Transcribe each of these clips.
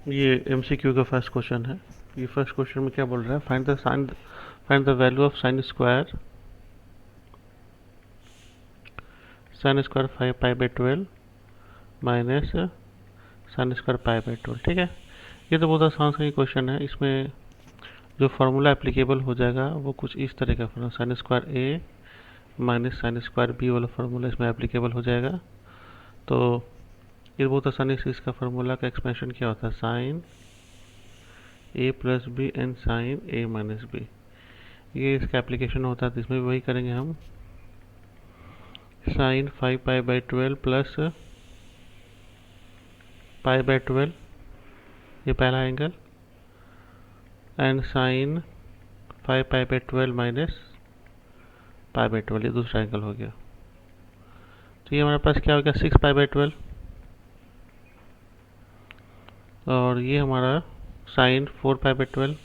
ये एमसीक्यू का first question है। ये फर्स्ट क्वेश्चन में क्या बोल रहा है, find the value of sine square 5 पाई/12 माइनस साइन स्क्वायर पाई/12। ठीक है, ये तो बहुत आसान सा ही क्वेश्चन है। इसमें जो फार्मूला एप्लीकेबल हो जाएगा वो कुछ इस तरह का फार्मूला, साइन स्क्वायर ए माइनस साइन स्क्वायर बी वाला फार्मूला इसमें एप्लीकेबल हो जाएगा। तो ये बहुत आसानी से इसका फार्मूला का एक्सपेंशन क्या होता है, sine a plus b and sine a minus b, ये इसका एप्लीकेशन होता है। तो इसमें भी वही करेंगे हम, साइन 5 पाई/12 प्लस पाई/12, ये पहला एंगल, एंड साइन 5 पाई/12 माइनस पाई/12, ये दूसरा एंगल हो गया। तो ये हमारे पास क्या हो गया, 6 पाई/12, और ये हमारा साइन 4 पाई/12।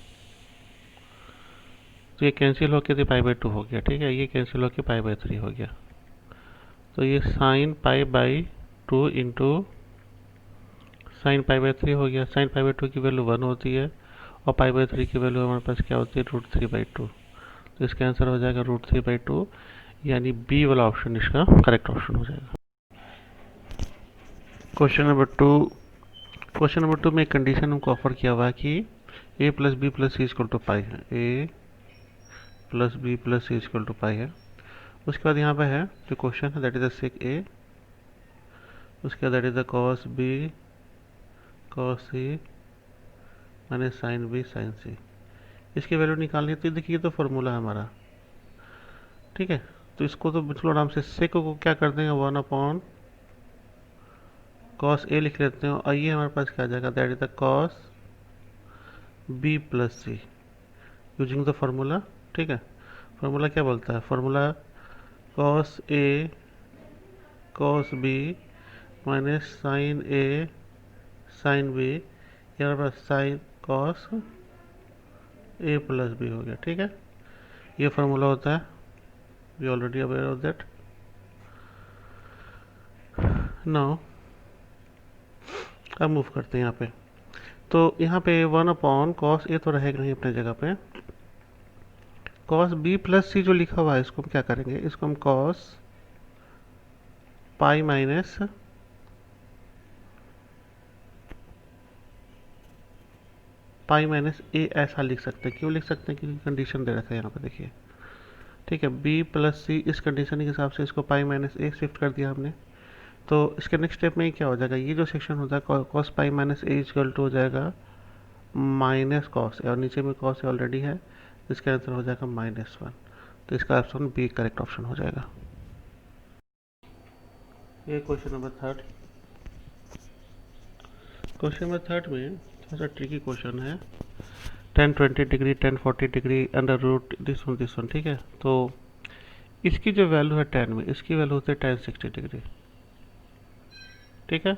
तो ये कैंसिल होकर तो पाई/2 हो गया। ठीक है, ये कैंसिल होकर पाई/3 हो गया। तो ये साइन पाई/2 इंटू साइन पाई/3 हो गया। साइन पाई/2 की वैल्यू 1 होती है और पाई/3 की वैल्यू हमारे पास क्या होती है, √3/2। तो इसका आंसर हो जाएगा √3/2, यानी बी वाला ऑप्शन इसका करेक्ट ऑप्शन हो जाएगा। क्वेश्चन नंबर 2 में एक कंडीशन हमको ऑफर किया हुआ है कि a plus B plus C equal to pi है, a plus B plus C equal to pi है। उसके बाद यहाँ पे है जो क्वेश्चन है, that is the sec A, उसके बाद that is the cos B cos C minus sine B sine C. इसकी वैल्यू निकालनी है। तो देखिए, ये तो फॉर्मूला है हमारा। ठीक है, तो इसको तो चलो आराम से सेक को क्या कर देंगे, 1 अपॉन कॉस ए लिख लेते हैं, और ये हमारे पास क्या आ जाएगा, that is the cos b plus c using the formula. ठीक है, फार्मूला क्या बोलता है, formula cos a cos b minus sine a sine b, ये हमारे पास sine cos a plus b हो गया। ठीक है, ये फार्मूला होता है, we already aware of that. Now अब मूव करते हैं यहाँ पे। तो यहाँ पे 1 अपॉन कॉस ए तो रहेगा नहीं अपने जगह पे, कॉस बी प्लस सी जो लिखा हुआ है इसको हम क्या करेंगे, इसको हम कॉस पाई माइनस ए ऐसा लिख सकते हैं। क्यों लिख सकते हैं, क्योंकि कंडीशन दे रखा है यहाँ पे, देखिए। ठीक है, बी प्लस सी, इस कंडीशन के हिसाब से इसको पाई माइनस ए शिफ्ट कर दिया हमने। तो इसके नेक्स्ट स्टेप में क्या हो जाएगा, ये जो सेक्शन होता है cos pi minus a equal to हो जाएगा माइनस कॉस ए, और नीचे में कॉस ए ऑलरेडी है, तो इसका आंसर हो जाएगा -1। तो इसका ऑप्शन बी करेक्ट ऑप्शन हो जाएगा। ये क्वेश्चन नंबर 3 में थोड़ा सा ट्रिकी क्वेश्चन है। 10 20 degree 10 40 degree under root this one. ठीक है, तो इसकी जो वैल्यू है 10 में, इसकी वैल्यू होती है 10 60 डिग्री। ठीक है,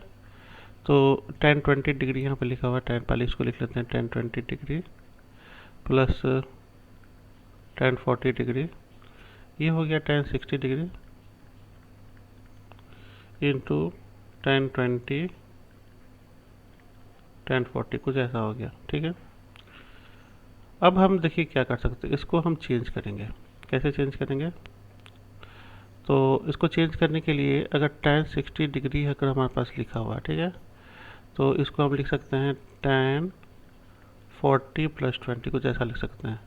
तो 10 20 डिग्री यहाँ पे लिखा हुआ है, 10 पहले इसको लिख लेते हैं, 10 20 डिग्री प्लस 10 40 डिग्री, ये हो गया 10 60 डिग्री इंटू 10 20 10 40, कुछ ऐसा हो गया। ठीक है, अब हम देखिए क्या कर सकते हैं, इसको हम चेंज करेंगे। कैसे चेंज करेंगे, तो इसको चेंज करने के लिए अगर 10 60 डिग्री अगर हमारे पास लिखा हुआ है, ठीक है, तो इसको हम लिख सकते हैं 10 40 + 20, कुछ ऐसा लिख सकते हैं।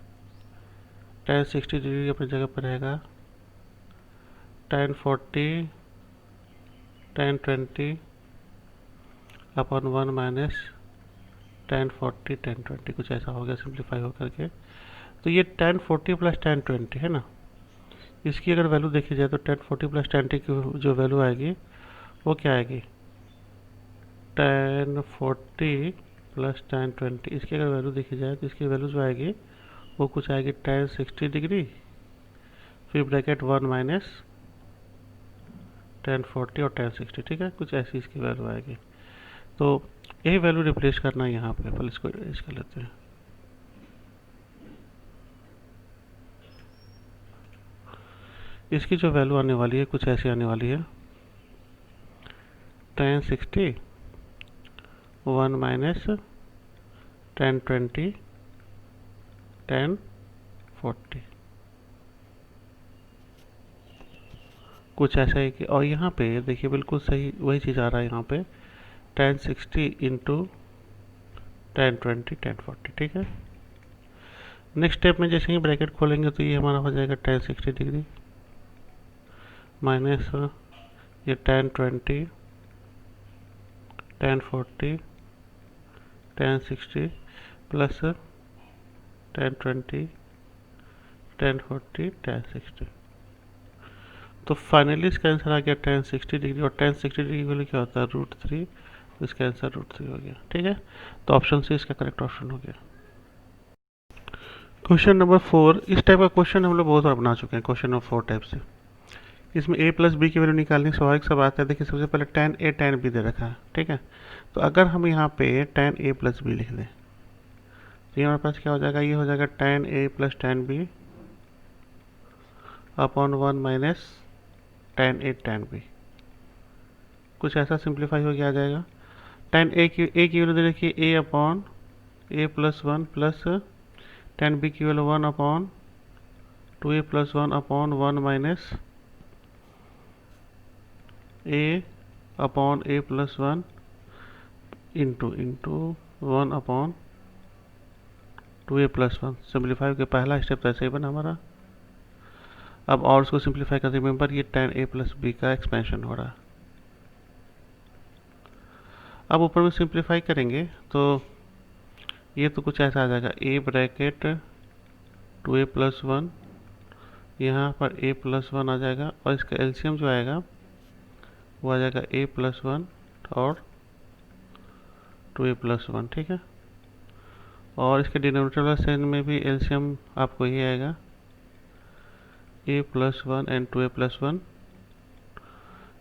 10 60 डिग्री अपनी जगह पर रहेगा, 10 40 10 20 अपॉन 1 माइनस 10 40 10 20, कुछ ऐसा हो गया सिंप्लीफाई होकर के। तो ये 10 40 + 10 20 है ना, इसकी अगर वैल्यू देखी जाए तो 10 40 + 10 20 की जो वैल्यू आएगी वो क्या आएगी, 10 40 + 10 20। इसकी अगर वैल्यू देखी जाए तो इसकी वैल्यू जो आएगी वो कुछ आएगी 10 60 डिग्री, फिर ब्रैकेट 1 माइनस 10 40 और 10 60। ठीक है, कुछ ऐसी इसकी वैल्यू आएगी। तो यही वैल्यू रिप्लेस करना है यहाँ पे, पहले इसको इरेज कर लेते हैं। इसकी जो वैल्यू आने वाली है कुछ ऐसी आने वाली है, 10 60 1 माइनस 10 20 10 40 कुछ ऐसा है कि, और यहाँ पे देखिए बिल्कुल सही वही चीज़ आ रहा है यहाँ पे 10 60 इंटू 10 20 10 40, ठीक है। नेक्स्ट स्टेप में जैसे ही ब्रैकेट खोलेंगे तो ये हमारा हो जाएगा 10 60 डिग्री माइनस ये 10 20 10 40 10 60 प्लस 10 20 10 40 10 60। तो फाइनली इसका आंसर आ गया 10 60 डिग्री, और 10 60 डिग्री के लिए क्या होता है √3, तो इसका आंसर √3 हो गया, ठीक है। तो ऑप्शन सी इसका करेक्ट ऑप्शन हो गया। क्वेश्चन नंबर 4, इस टाइप का क्वेश्चन हम लोग बहुत बार बना चुके हैं। क्वेश्चन नंबर 4 टाइप से इसमें a प्लस बी की वैल्यू निकालनी स्वाभाविक सा बात है। देखिए सबसे पहले tan a tan b दे रखा है, ठीक है। तो अगर हम यहाँ पे tan a प्लस बी लिख दें तो ये हमारे पास क्या हो जाएगा, ये हो जाएगा tan a plus tan b upon 1 minus tan a tan b। कुछ ऐसा सिंप्लीफाई हो गया आ जाएगा। tan a की वैल्यू दे रखी है a upon a plus 1 plus tan b की value 1 upon 2a plus 1 upon 1 minus a upon a plus 1 into 1 upon 2a plus 1। Simplify के पहला स्टेप तो ऐसे ही बना हमारा। अब और उसको सिंप्लीफाई कर, रिमेंबर ये tan a प्लस बी का एक्सपेंशन हो रहा। अब ऊपर में सिंप्लीफाई करेंगे तो ये तो कुछ ऐसा आ जाएगा a ब्रैकेट 2a प्लस 1, यहाँ पर a प्लस 1 आ जाएगा, और इसका एलसीएम जो आएगा वो आ जाएगा a प्लस 1 और 2a प्लस 1, ठीक है। और इसके डिनोमिनेटर वाला साइन में भी एलसीएम आपको ये आएगा a plus 1 and 2a plus 1।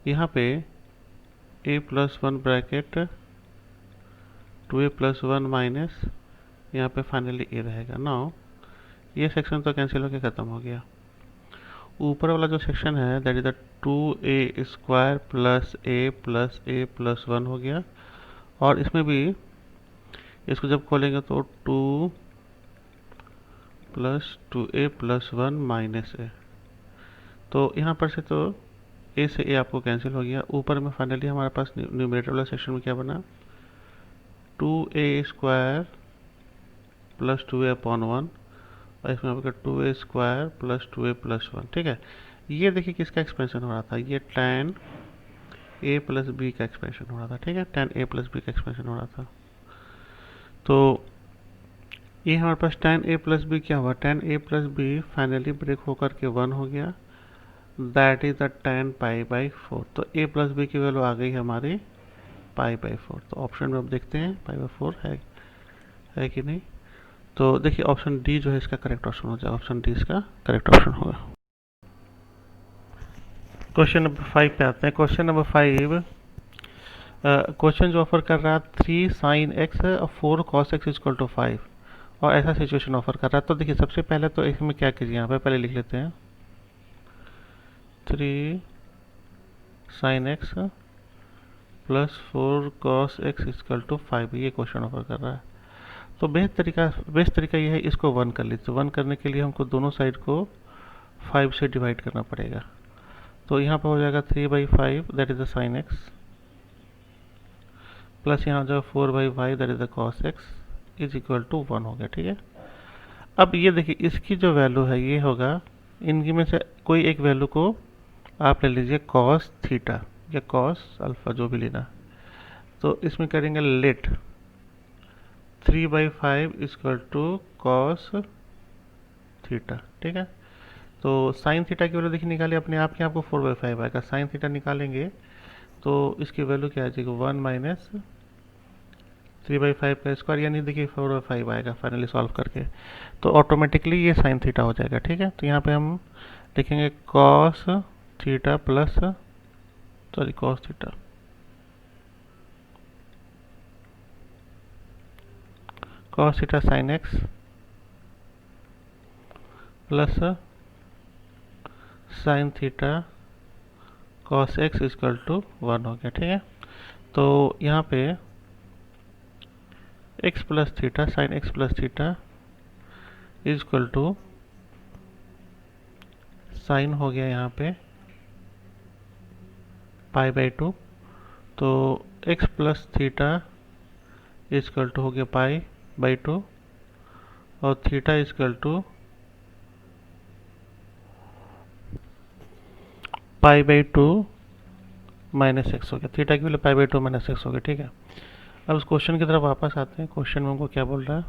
यहाँ पे a plus 1 bracket 2a plus 1 minus यहाँ पे फाइनली a रहेगा। नाउ ये सेक्शन तो कैंसिल होकर ख़त्म हो गया। ऊपर वाला जो सेक्शन है that is the 2a square plus a plus 1 हो गया, और इसमें भी इसको जब खोलेंगे तो 2 plus 2a plus 1 minus a। तो यहाँ पर से तो a से a आपको कैंसिल हो गया। ऊपर में फाइनली हमारे पास न्यूमरेटर वाला सेक्शन में क्या बना 2a square plus 2a upon 1, और इसमें आपका 2a square plus 2a plus 1, ठीक है। ये देखिए किसका एक्सपेंशन हो रहा था, ये tan a प्लस बी का एक्सपेंशन हो रहा था, ठीक है। tan a प्लस बी का एक्सपेंशन हो रहा था। तो ये हमारे पास tan a प्लस बी क्या हुआ, tan a plus b finally break होकर के 1 हो गया, that is the tan pi by 4। तो a प्लस बी की वैल्यू आ गई हमारी पाई बाई 4। तो ऑप्शन में अब देखते हैं पाई बाई 4 है कि नहीं। तो देखिए ऑप्शन डी जो है इसका करेक्ट ऑप्शन हो जाएगा, ऑप्शन डी इसका करेक्ट ऑप्शन होगा। क्वेश्चन नंबर 5 पे आते हैं। क्वेश्चन नंबर 5 क्वेश्चन जो ऑफर कर रहा है 3 sin x और 4 cos x इक्वल टू 5, और ऐसा सिचुएशन ऑफर कर रहा है। तो देखिए सबसे पहले तो इसमें क्या कीजिए, यहाँ पे पहले लिख लेते हैं 3 sin x plus 4 cos x equal to 5, ये क्वेश्चन ऑफर कर रहा है। तो बेस्ट तरीका ये है इसको 1 कर लीजिए। 1 करने के लिए हमको दोनों साइड को 5 से डिवाइड करना पड़ेगा। तो यहाँ पर हो जाएगा 3/5 that is the sine x, plus यहाँ जो 4/5 that is the cos x is equal to 1 हो गया, ठीक है। अब ये देखिए इसकी जो वैल्यू है ये होगा, इनकी में से कोई एक वैल्यू को आप ले लीजिए कॉस थीटा या कॉस अल्फा, जो भी लेना। तो इसमें करेंगे let 3/5 equal to cos theta, ठीक है। तो साइन थीटा की वैल्यू देखिए निकालिए अपने आप ही, आपको 4/5 आएगा। साइन थीटा निकालेंगे तो इसकी वैल्यू क्या आ जाएगी 1 माइनस 3/5 का स्क्वायर, यानी देखिए 4/5 आएगा फाइनली सॉल्व करके। तो ऑटोमेटिकली ये साइन थीटा हो जाएगा, ठीक है। तो यहाँ पे हम लिखेंगे cos theta plus cos theta cos theta sine x plus sine theta cos x equal to 1 हो गया, ठीक है। तो यहाँ पे x plus theta sine x plus theta is equal to sine हो गया यहाँ पे पाई बाई टू, तो x plus theta is equal to हो गया पाई बाई टू, और theta is equal to pi by two minus x हो गया। थीटा की value pi by two minus x हो गया। ठीक है, अब इस क्वेश्चन की तरफ वापस आते हैं। क्वेश्चन में हमको क्या बोल रहा है?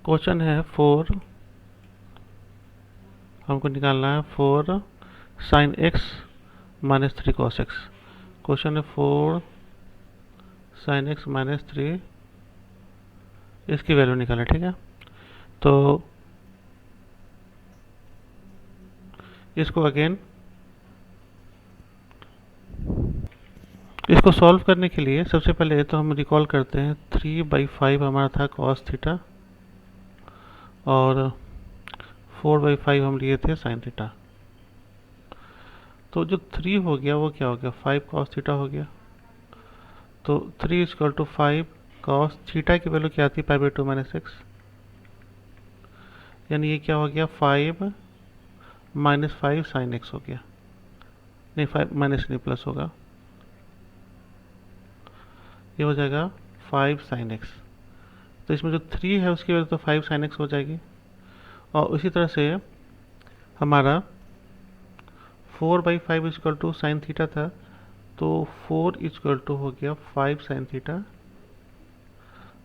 क्वेश्चन है 4, हमको निकालना है 4 sine x minus 3 cos x. Question है 4 साइन एक्स माइनस 3, इसकी वैल्यू निकालें। ठीक है, तो इसको अगेन इसको सॉल्व करने के लिए सबसे पहले तो हम रिकॉल करते हैं 3/5 हमारा था कॉस थीटा, और 4/5 हम लिए थे साइन थीटा। तो जो 3 हो गया वो क्या हो गया? 5 कॉस थीटा हो गया। तो 3 इक्वल टू 5 कॉस थीटा की वैल्यू क्या आती है? पाई बाई टू माइनस एक्स, यानी ये क्या हो गया? 5 माइनस 5 साइन एक्स हो गया। नहीं, 5 माइनस नहीं, प्लस होगा, ये हो जाएगा 5 साइन एक्स। तो इसमें जो 3 है उसकी वजह तो 5 साइन एक्स हो जाएगी। और उसी तरह से हमारा 4/5 इक्वल टू साइन थीटा था, तो 4 इक्वल टू हो गया 5 साइन थीटा।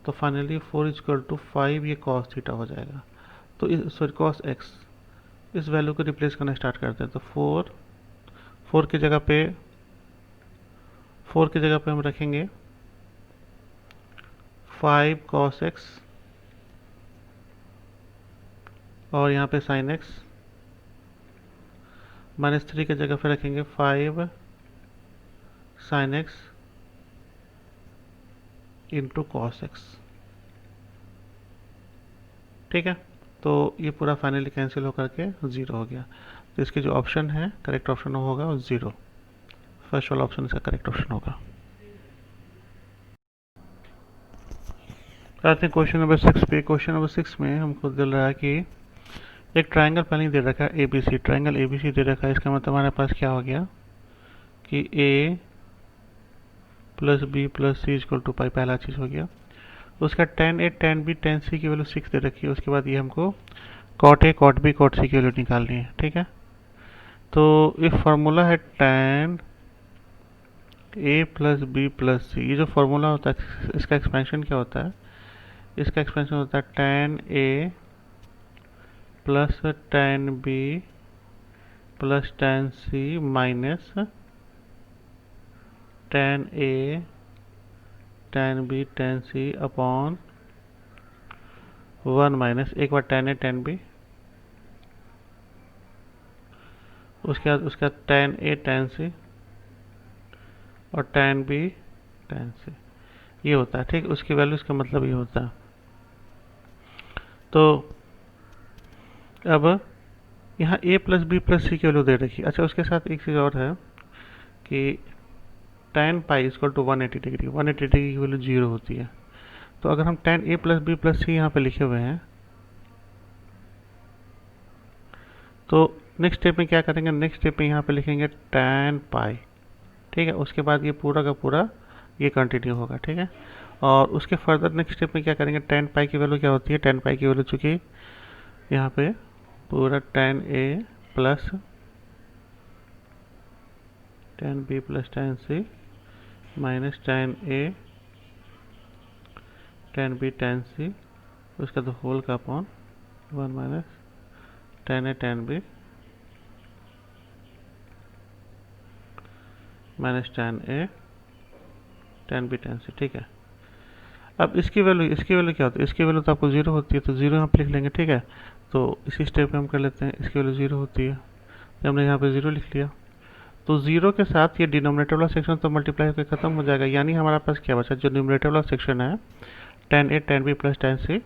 तो फाइनली 4 इक्वल टू 5 ये कॉस थीटा हो जाएगा। तो इस सॉरी कॉस एक्स, इस वैल्यू को रिप्लेस करना स्टार्ट करते हैं। तो 4 की जगह पे हम रखेंगे 5 कॉस एक्स, और यहाँ पे साइन एक्स, माइनस 3 की जगह पे रखेंगे 5 sine x into cos x. ठीक है, तो ये पूरा फाइनली कैंसिल होकर के 0 हो गया। तो इसकी जो ऑप्शन है, करेक्ट ऑप्शन होगा वो 0। फर्स्ट वाला ऑप्शन इसका करेक्ट ऑप्शन होगा। आते हैं क्वेश्चन नंबर 6 पे। क्वेश्चन नंबर 6 में हमको दिल रहा है कि एक ट्राइंगल पहले दे रखा है ABC, ट्राइंगल ABC दे रखा है। इसका मतलब हमारे पास क्या हो गया कि A plus B plus C equal to pi, पहला चीज़ हो गया। उसका tan A tan B tan C की वैल्यू 6 दे रखी है। उसके बाद ये हमको cot A cot B cot C की वैल्यू निकालनी है। ठीक है, तो ये फार्मूला है tan A plus B plus C। ये जो फार्मूला होता है इसका एक्सपेंशन क्या होता है? इसका एक्सपेंशन होता है tan A plus tan B plus tan C minus tan A tan B tan C upon 1 minus एक बार tan A tan B, उसके बाद उसका tan A tan C और tan B tan C, ये होता है। ठीक, उसकी वैल्यू, इसका मतलब ये होता है। तो अब यहाँ A plus B plus C की वैल्यू दे रखी है। अच्छा, उसके साथ एक चीज़ और है कि tan pi equal to 180 degree, 180 degree की वैल्यू 0 होती है। तो अगर हम tan A plus B plus C यहाँ पे लिखे हुए हैं, तो नेक्स्ट स्टेप में क्या करेंगे? नेक्स्ट स्टेप में यहाँ पे लिखेंगे tan पाई। ठीक है, उसके बाद ये पूरा का पूरा ये कंटिन्यू होगा। ठीक है, और उसके फर्दर नेक्स्ट स्टेप में क्या करेंगे? tan पाई की वैल्यू क्या होती है? tan पाई की वैल्यू चूँकि यहाँ पे पूरा tan A plus tan B plus tan C minus tan A tan B tan C, उसका तो होल का upon 1 minus tan A tan B minus tan A tan B tan C। ठीक है, अब इसकी वैल्यू क्या होती है? इसकी वैल्यू तो आपको 0 होती है, तो 0 यहाँ पे लिख लेंगे। ठीक है, तो इसी स्टेप में हम कर लेते हैं। इसकी वैल्यू 0 होती है, तो हमने यहाँ पे 0 लिख लिया। तो 0 के साथ ये डिनोमिनेटर वाला सेक्शन तो मल्टीप्लाई होकर खत्म हो जाएगा, यानी हमारे पास क्या बचा? जो न्यूमरेटर वाला सेक्शन है tan A tan B plus tan C,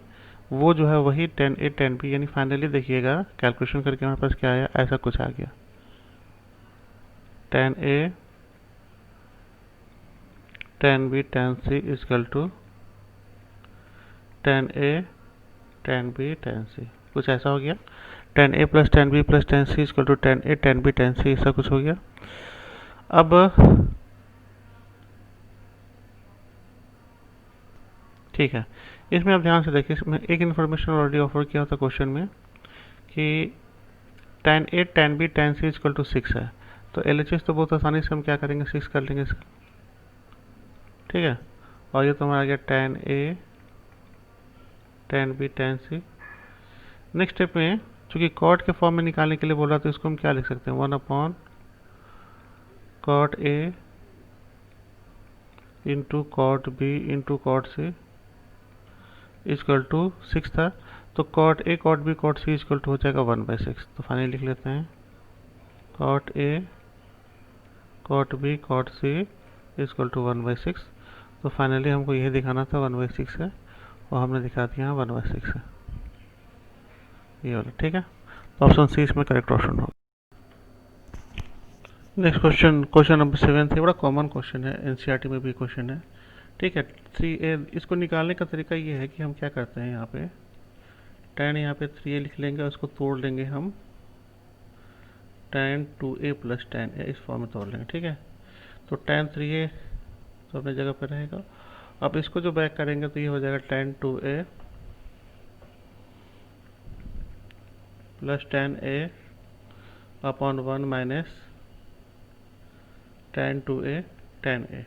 वो जो है वही tan A tan B, यानी फाइनली देखिएगा कैलकुलेशन करके हमारे पास क्या आया, ऐसा कुछ आ गया। tan A tan B tan C equal to tan A tan B tan C, कुछ ऐसा हो गया। Tan A plus tan B plus tan C equal to tan A tan B tan C, ऐसा कुछ हो गया। अब ठीक है, इसमें आप ध्यान से देखिए, इसमें एक इन्फॉर्मेशन ऑलरेडी ऑफर किया होता क्वेश्चन में कि tan A tan B tan C equal to six है, तो एल एच एस तो बहुत आसानी से हम क्या करेंगे, सिक्स कर लेंगे इसका, ठीक है। और ये तो हमारा आ गया टेन ए टेन बी टेन सी। नेक्स्ट स्टेप में चूंकि कॉट के फॉर्म में निकालने के लिए बोल रहा तो इसको हम क्या लिख सकते हैं, one upon cot a into cot b into cot c equal to six था, तो cot a cot b cot c equal to हो जाएगा वन बाई सिक्स। तो फाइनली लिख लेते हैं cot a cot b cot c equal to one by six. तो finally हमको यही दिखाना था, वन बाई सिक्स है, और हमने दिखा दिया वन बाई सिक्स है, ये वाला, ठीक है। तो ऑप्शन सी इसमें करेक्ट ऑप्शन होगा। नेक्स्ट क्वेश्चन, क्वेश्चन नंबर 7 है, बड़ा कॉमन क्वेश्चन है, एनसीईआरटी में भी क्वेश्चन है, ठीक है। थ्री ए, इसको निकालने का तरीका ये है कि हम क्या करते हैं, यहाँ पे टेन यहाँ पे थ्री ए लिख लेंगे और उसको तोड़ लेंगे हम tan two A plus tan A, इस फॉर्म में तोड़ लेंगे, ठीक है। तो टेन थ्री ए तो अपनी जगह पर रहेगा। अब इसको जो बैक करेंगे तो ये हो जाएगा tan two A plus tan A upon one minus tan two A tan A,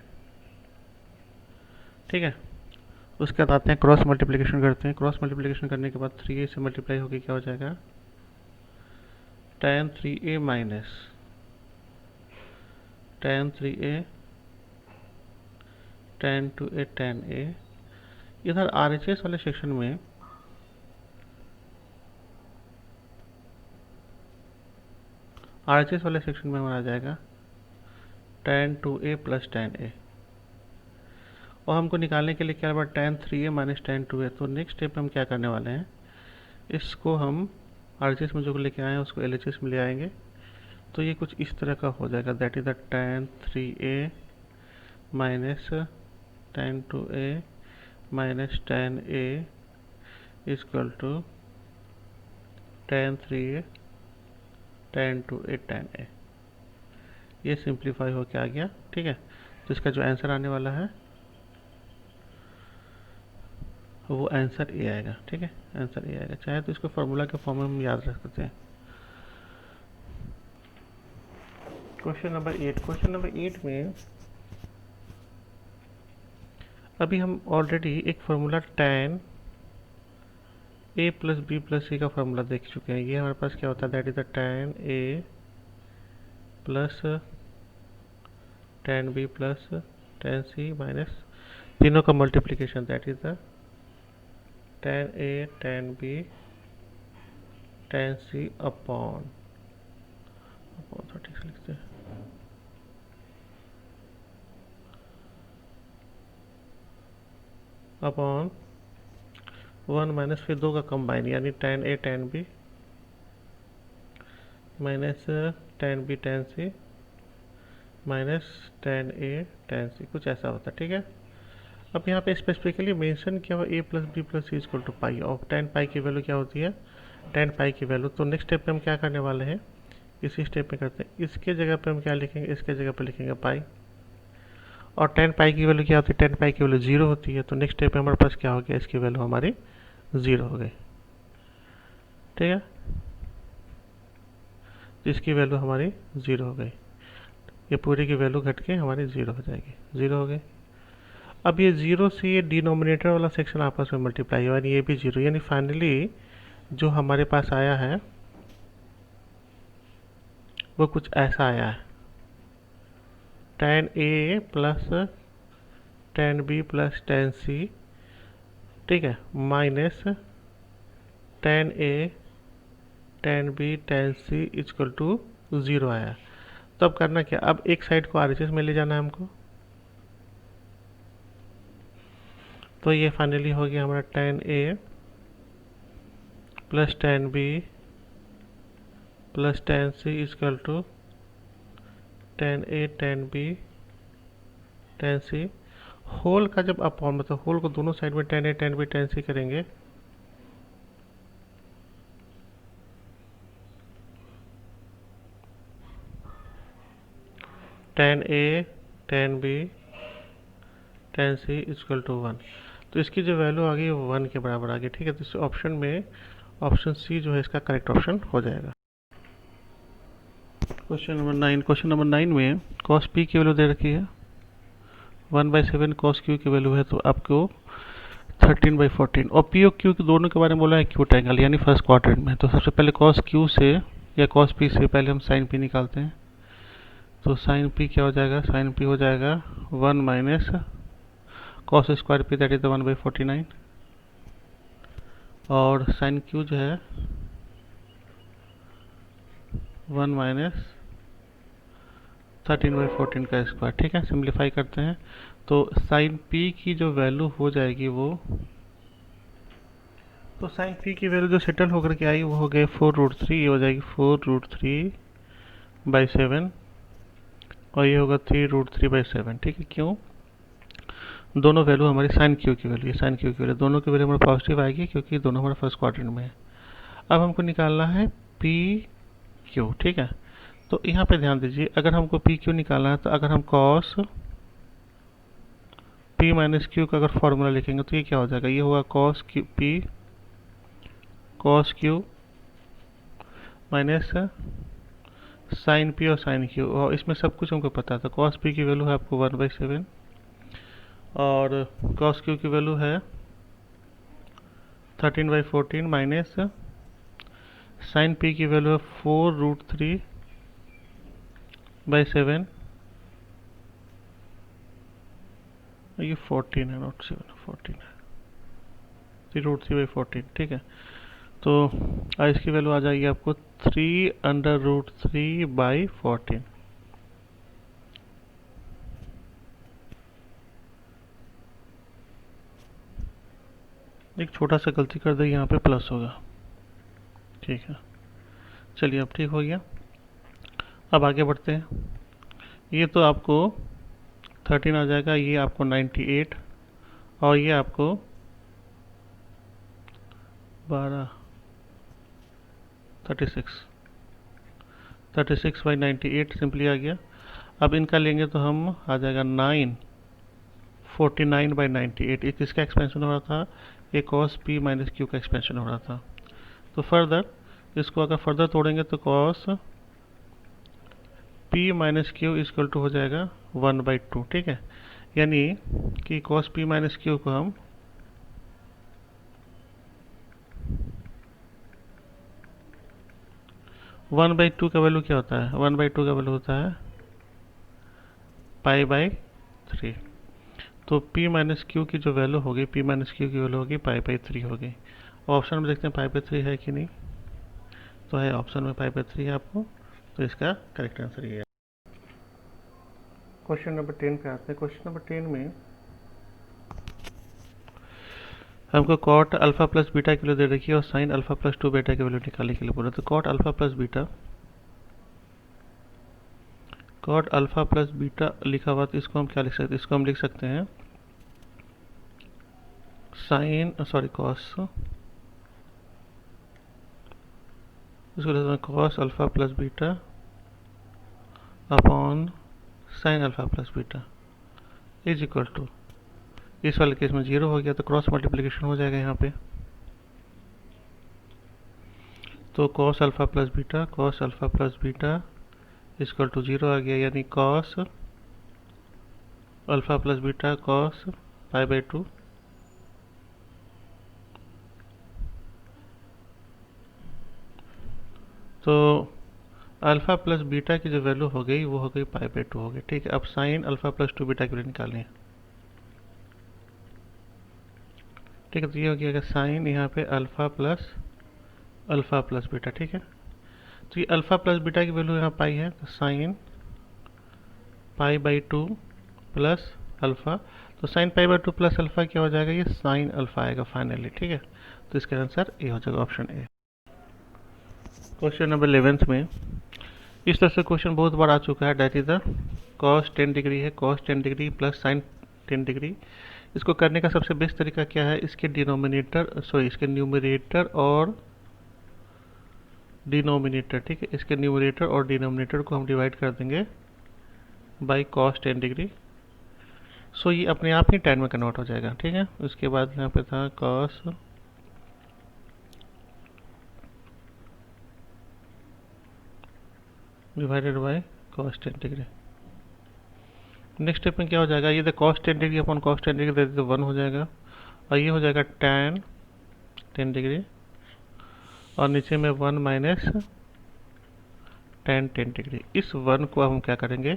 ठीक है। उसके बाद आते हैं क्रॉस मल्टीप्लिकेशन करते हैं। क्रॉस मल्टीप्लिकेशन करने के बाद थ्री ए से मल्टीप्लाई होकर क्या हो जाएगा, tan three A minus tan three A tan two A tan A. इधर आरएचएस वाले सेक्शन में हमारा आ जाएगा tan two A plus tan A, और हमको निकालने के लिए क्या बात tan three A minus tan two A. तो नेक्स्ट स्टेप में हम क्या करने वाले हैं, इसको हम आरएचएस में जो लेके आए हैं उसको एलएचएस में ले आएंगे, तो ये कुछ इस तरह का हो जाएगा, that is the tan three A minus tan two A minus tan A equal to tan three A tan two A tan A. ये सिंप्लीफाई होके आ गया, ठीक है। तो इसका जो आंसर आने वाला है वो आंसर ए आएगा, ठीक है, आंसर ए आएगा। चाहे तो इसको फार्मूला के फॉर्म में हम याद रख सकते हैं। क्वेश्चन नंबर 8, क्वेश्चन नंबर 8 में अभी हम ऑलरेडी एक formula tan a plus B plus C का फार्मूला देख चुके हैं। ये हमारे पास क्या होता है, that is the tan a plus tan b plus tan c minus तीनों का multiplication, that is the tan a tan b tan c upon ठीक से लिखते हैं अपॉन वन माइनस फिर दो का कंबाइन, यानी tan a tan b minus tan b tan c minus tan a tan c, कुछ ऐसा होता है, ठीक है। अब यहाँ पे स्पेसिफिकली मेंशन किया हुआ a plus B plus C equal to pi, और tan पाई की वैल्यू क्या होती है, tan पाई की वैल्यू। तो नेक्स्ट स्टेप पे हम क्या करने वाले हैं, इसी स्टेप में करते हैं, इसके जगह पे हम क्या लिखेंगे, इसके जगह पे लिखेंगे पाई, और tan पाई की वैल्यू क्या होती है, tan पाई की वैल्यू जीरो होती है। तो नेक्स्ट स्टेप में हमारे पास क्या हो गया, इसकी वैल्यू हमारी जीरो हो गई, ठीक है। तो इसकी वैल्यू हमारी जीरो हो गई, ये पूरी की वैल्यू घट के हमारी जीरो हो जाएगी, जीरो हो गई। अब ये जीरो से ये डिनोमिनेटर वाला सेक्शन आपस में मल्टीप्लाई हुआ, ये भी जीरो, यानी फाइनली जो हमारे पास आया है वो कुछ ऐसा आया है, tan a plus tan b plus tan c, ठीक है, minus tan a tan b tan c equal to zero आया। तो अब करना क्या, अब एक साइड को आरएचएस में ले जाना है हमको। तो ये फाइनली हो गया हमारा tan a plus tan b plus tan c equal to tan a tan b tan c, whole का जब आप मतलब होल को दोनों साइड में tan a tan b tan c करेंगे, tan a tan b tan c equal to 1, तो इसकी जो वैल्यू आ गई वो 1 के बराबर आ गई। ठीक है, तो इस ऑप्शन में ऑप्शन सी जो है इसका करेक्ट ऑप्शन हो जाएगा। क्वेश्चन नंबर 9 में cos p की वैल्यू दे रखी है 1/7 cos q की वैल्यू है तो आपको 13/14, और पी और क्यू के दोनों के बारे में बोला है क्यूट एंगल यानी फर्स्ट क्वाड्रेंट में। तो सबसे पहले cos q से या cos p से पहले हम sin p निकालते हैं। तो sin p क्या हो जाएगा, sin p हो जाएगा 1 minus cos square p that is 1/49, और sin q जो है 1 माइनस 13/14 का स्क्वायर। ठीक है, सिंप्लीफाई करते हैं तो sin p की जो वैल्यू हो जाएगी वो, तो sin p की वैल्यू जो सेटल होकर के आई वो हो गए 4√3, ये हो जाएगी 4√3/7, और ये होगा 3√3/7। ठीक है, क्यों, दोनों वैल्यू हमारी साइन क्यू की वैल्यू है, साइन क्यू की वैल्यू दोनों की वैल्यू हमारा पॉजिटिव आएगी क्योंकि दोनों हमारे फर्स्ट क्वाड्रेंट में है। अब हमको निकालना है पी क्यू। ठीक है, तो यहाँ पे ध्यान दीजिए, अगर हमको पी क्यू निकालना है तो अगर हम कॉस पी माइनस क्यू का अगर फॉर्मूला लिखेंगे तो ये क्या हो जाएगा, ये होगा cos q p cos q minus sine p और साइन क्यू, और इसमें सब कुछ हमको पता था। कॉस पी की वैल्यू है आपको 1/7 और कॉस क्यू की वैल्यू है 13/14 माइनस साइन पी की वैल्यू है 4√3/7, ये 14 है नॉट 7, 14 है, 3√3/14। ठीक है, तो इसकी वैल्यू आ जाएगी आपको 3√3/14। एक छोटा सा गलती कर दे, यहाँ पे प्लस होगा। ठीक है, चलिए अब ठीक हो गया। अब आगे बढ़ते हैं, ये तो आपको 13 आ जाएगा, ये आपको 98, और ये आपको 12 36/98 सिंपली आ गया। अब इनका लेंगे तो हम आ जाएगा 949/98, एक किसका एक्सपेंशन हो रहा था, एक cos p माइनस क्यू का एक्सपेंशन हो रहा था। तो फर्दर इसको अगर फर्दर तोड़ेंगे तो cos p minus q equal to हो जाएगा 1/2। ठीक है, यानी कि cos p माइनस क्यू को हम 1/2 का वैल्यू क्या होता है, 1/2 का वैल्यू होता है π/3। तो p माइनस क्यू की जो वैल्यू होगी, p माइनस क्यू की वैल्यू होगी π/3 होगी। ऑप्शन में देखते हैं π/3 है कि नहीं, तो है ऑप्शन में π/3 है आपको, तो इसका करेक्ट आंसर ये है। क्वेश्चन नंबर 10 पे आते हैं। क्वेश्चन नंबर 10 में हमको कॉट अल्फा प्लस बीटा की वैल्यू दे रखी है और साइन अल्फा प्लस 2 बीटा की वैल्यू निकालने के लिए बोला। तो कॉट अल्फा प्लस बीटा लिखा हुआ, तो इसको हम क्या लिख सकते हैं, इसको हम लिख सकते हैं साइन कॉस, इसको लिखते हैं cos alpha plus beta upon sine alpha plus beta is equal to, इस वाले केस में 0 हो गया तो क्रॉस मल्टीप्लिकेशन हो जाएगा यहाँ पे। तो cos alpha plus beta equal to 0 आ गया, यानी cos alpha plus beta cos π/2 तो अल्फा प्लस बीटा की जो वैल्यू हो गई वो हो गई π/2 हो गई। ठीक है, अब साइन अल्फा प्लस 2 बीटा की वैल्यू निकालनी है। ठीक है, तो ये हो गया साइन यहाँ पे अल्फा प्लस बीटा। ठीक है, तो ये अल्फा प्लस बीटा की वैल्यू यहाँ पाई है, तो साइन π/2 प्लस अल्फा, तो साइन π/2 प्लस अल्फा क्या हो जाएगा, ये साइन अल्फा आएगा फाइनली। ठीक है, तो इसका आंसर ए हो जाएगा, ऑप्शन ए। क्वेश्चन नंबर 11 में इस तरह से क्वेश्चन बहुत बार आ चुका है, that is the cos 10 degree है, cos 10 degree plus sine 10 degree. इसको करने का सबसे बेस्ट तरीका क्या है, इसके इसके न्यूमरेटर और डिनोमिनेटर, ठीक है, इसके न्यूमरेटर और डिनोमिनेटर को हम डिवाइड कर देंगे बाई कॉस 10 डिग्री। सो ये अपने आप ही 10 में कन्वर्ट हो जाएगा, ठीक है। उसके बाद यहाँ पे था cos divided by cos 10 degree. Next step में क्या हो जाएगा, ये cos 10 degree upon cos 10 degree दे देते 1 हो जाएगा, और ये हो जाएगा tan 10 डिग्री, और नीचे में 1 माइनस tan 10 डिग्री। इस 1 को हम क्या करेंगे,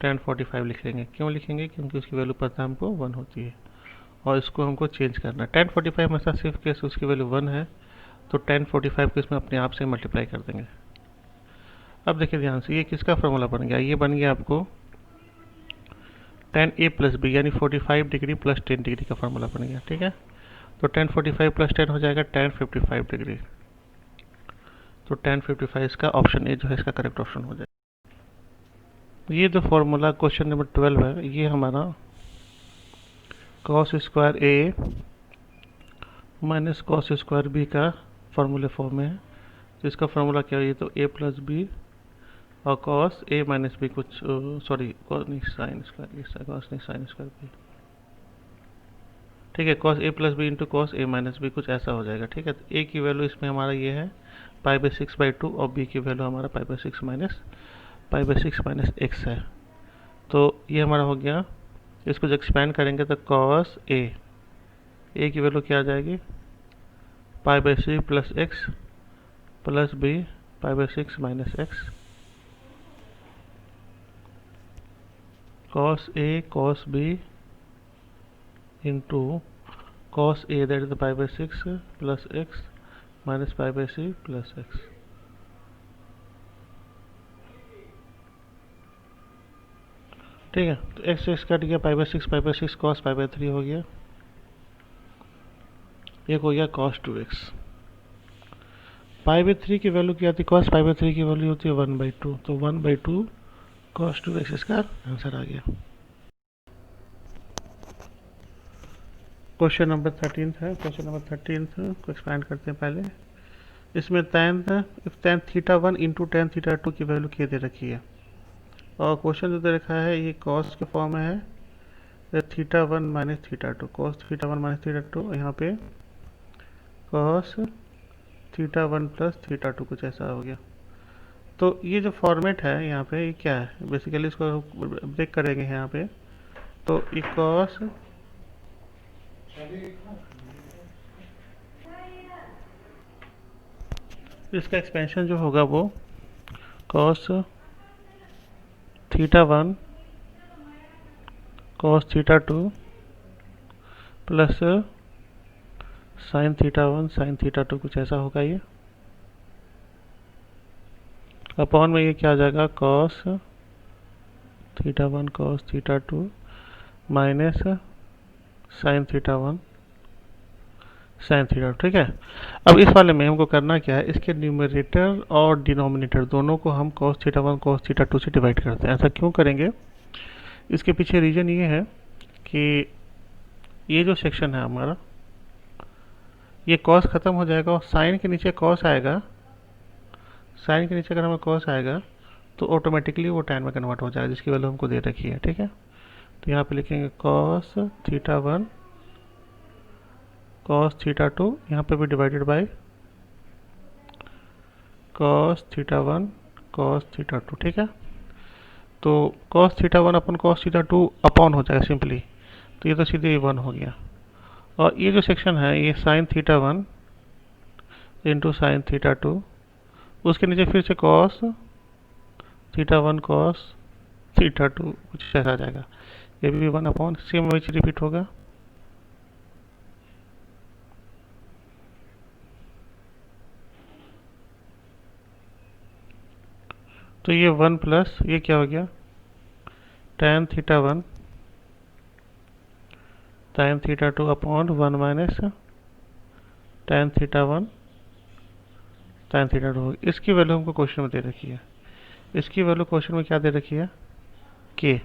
tan 45 लिख लेंगे। क्यों लिखेंगे, क्योंकि उसकी वैल्यू पता हमको 1 होती है, और इसको हमको चेंज करना है। tan 45 हमेशा सिर्फ केस उसकी वैल्यू 1 है, तो tan 45 को इसमें अपने आप से मल्टीप्लाई कर देंगे। अब देखिए ध्यान से, ये किसका फॉर्मूला बन गया, ये बन गया आपको tan a प्लस बी, यानी 45 डिग्री प्लस 10 डिग्री का फॉर्मूला बन गया, ठीक है। तो tan 45 प्लस 10 हो जाएगा tan 55 डिग्री। तो tan 55 इसका ऑप्शन ए जो है इसका करेक्ट ऑप्शन हो जाएगा। ये जो फॉर्मूला क्वेश्चन नंबर 12 है, ये हमारा cos स्क्वायर ए माइनस cos स्क्वायर बी का फॉर्मूले फॉर्म में है। तो इसका फॉर्मूला क्या है, ये तो a प्लस बी और cos a माइनस बी कुछ सॉरी cos नहीं साइन स्क्वायर, ये cos नहीं साइन स्क्वायर बी, ठीक है। cos a plus b into cos a minus b कुछ ऐसा हो जाएगा, ठीक है। तो a की वैल्यू इसमें हमारा ये है π/6/2 और b की वैल्यू हमारा π/6 माइनस x है। तो ये हमारा हो गया। इसको जब एक्सपेंड करेंगे तो cos a की वैल्यू क्या आ जाएगी, π/6 plus X plus B π/6 minus X, cos a cos b into cos a that is the π/6 plus x minus π/c plus x। ठीक है, तो x x कट गया, π/6 cos π/3 हो गया, एक हो गया cos 2x। π/3 की वैल्यू क्या आती है, cos π/3 की वैल्यू होती है 1/2, तो 1/2 cos 2x इसका आंसर आ गया। क्वेश्चन नंबर 13 है, क्वेश्चन नंबर 13 को एक्सपेंड करते हैं पहले। इसमें tan θ1 इंटू tan θ2 की वैल्यू क्या दे रखी है, और क्वेश्चन जो दे रखा है ये cos के फॉर्म में है, θ1 माइनस θ2, cos θ1 माइनस θ2, यहाँ पे cos θ1 प्लस θ2 कुछ ऐसा हो गया। तो ये जो फॉर्मेट है यहाँ पे ये क्या है, बेसिकली इसको ब्रेक करेंगे यहाँ पे। तो ये cos इसका एक्सपेंशन जो होगा वो cos θ1 cos θ2 plus sin θ1 sin θ2 कुछ ऐसा होगा। ये अपॉन में ये क्या आ जाएगा, cos θ1 cos θ2 minus sin θ1 sin θ2, ठीक है। अब इस वाले में हमको करना क्या है, इसके न्यूमरेटर और डिनोमिनेटर दोनों को हम cos θ1 cos θ2 से डिवाइड करते हैं। ऐसा क्यों करेंगे, इसके पीछे रीजन ये है कि ये जो सेक्शन है हमारा, ये cos खत्म हो जाएगा और साइन के नीचे cos आएगा। साइन के नीचे अगर हमें cos आएगा तो ऑटोमेटिकली वो tan में कन्वर्ट हो जाएगा, जिसकी वैल्यू हमको दे रखी है, ठीक है। तो यहाँ पे लिखेंगे cos θ1 cos θ2, यहाँ पे भी डिवाइडेड बाय cos θ1 cos θ2, ठीक है। तो cos θ1 अपन cos θ2 अपॉन हो जाएगा सिंपली, तो ये तो सीधे 1 हो गया। और ये जो सेक्शन है ये sin θ1 इंटू sin θ2, उसके नीचे फिर से cos θ1 cos θ2 कुछ ऐसा आ जाएगा, ये भी 1 अपॉन, सेम वही रिपीट होगा। तो ये 1 प्लस ये क्या हो गया, tan θ1 tan θ2 upon 1 minus tan θ1 tan θ2 होगी। इसकी वैल्यू हमको क्वेश्चन में दे रखी है, इसकी वैल्यू क्वेश्चन में क्या दे रखी है, k।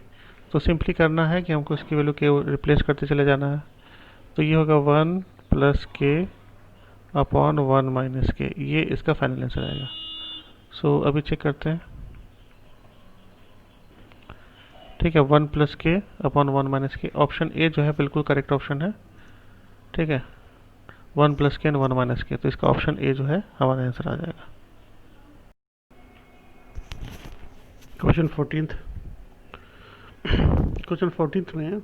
तो सिंपली करना है कि हमको इसकी वैल्यू के रिप्लेस करते चले जाना है। तो ये होगा 1 प्लस के अपॉन 1 माइनस के, ये इसका फाइनल आंसर आएगा। सो अभी चेक करते हैं। ठीक है, 1 प्लस के अपॉन 1 माइनस के, ऑप्शन ए जो है बिल्कुल करेक्ट ऑप्शन है। ठीक है, 1 प्लस के एंड 1 माइनस के, तो इसका ऑप्शन ए जो है हमारा आंसर आ जाएगा। Question 14th। क्वेश्चन 14th में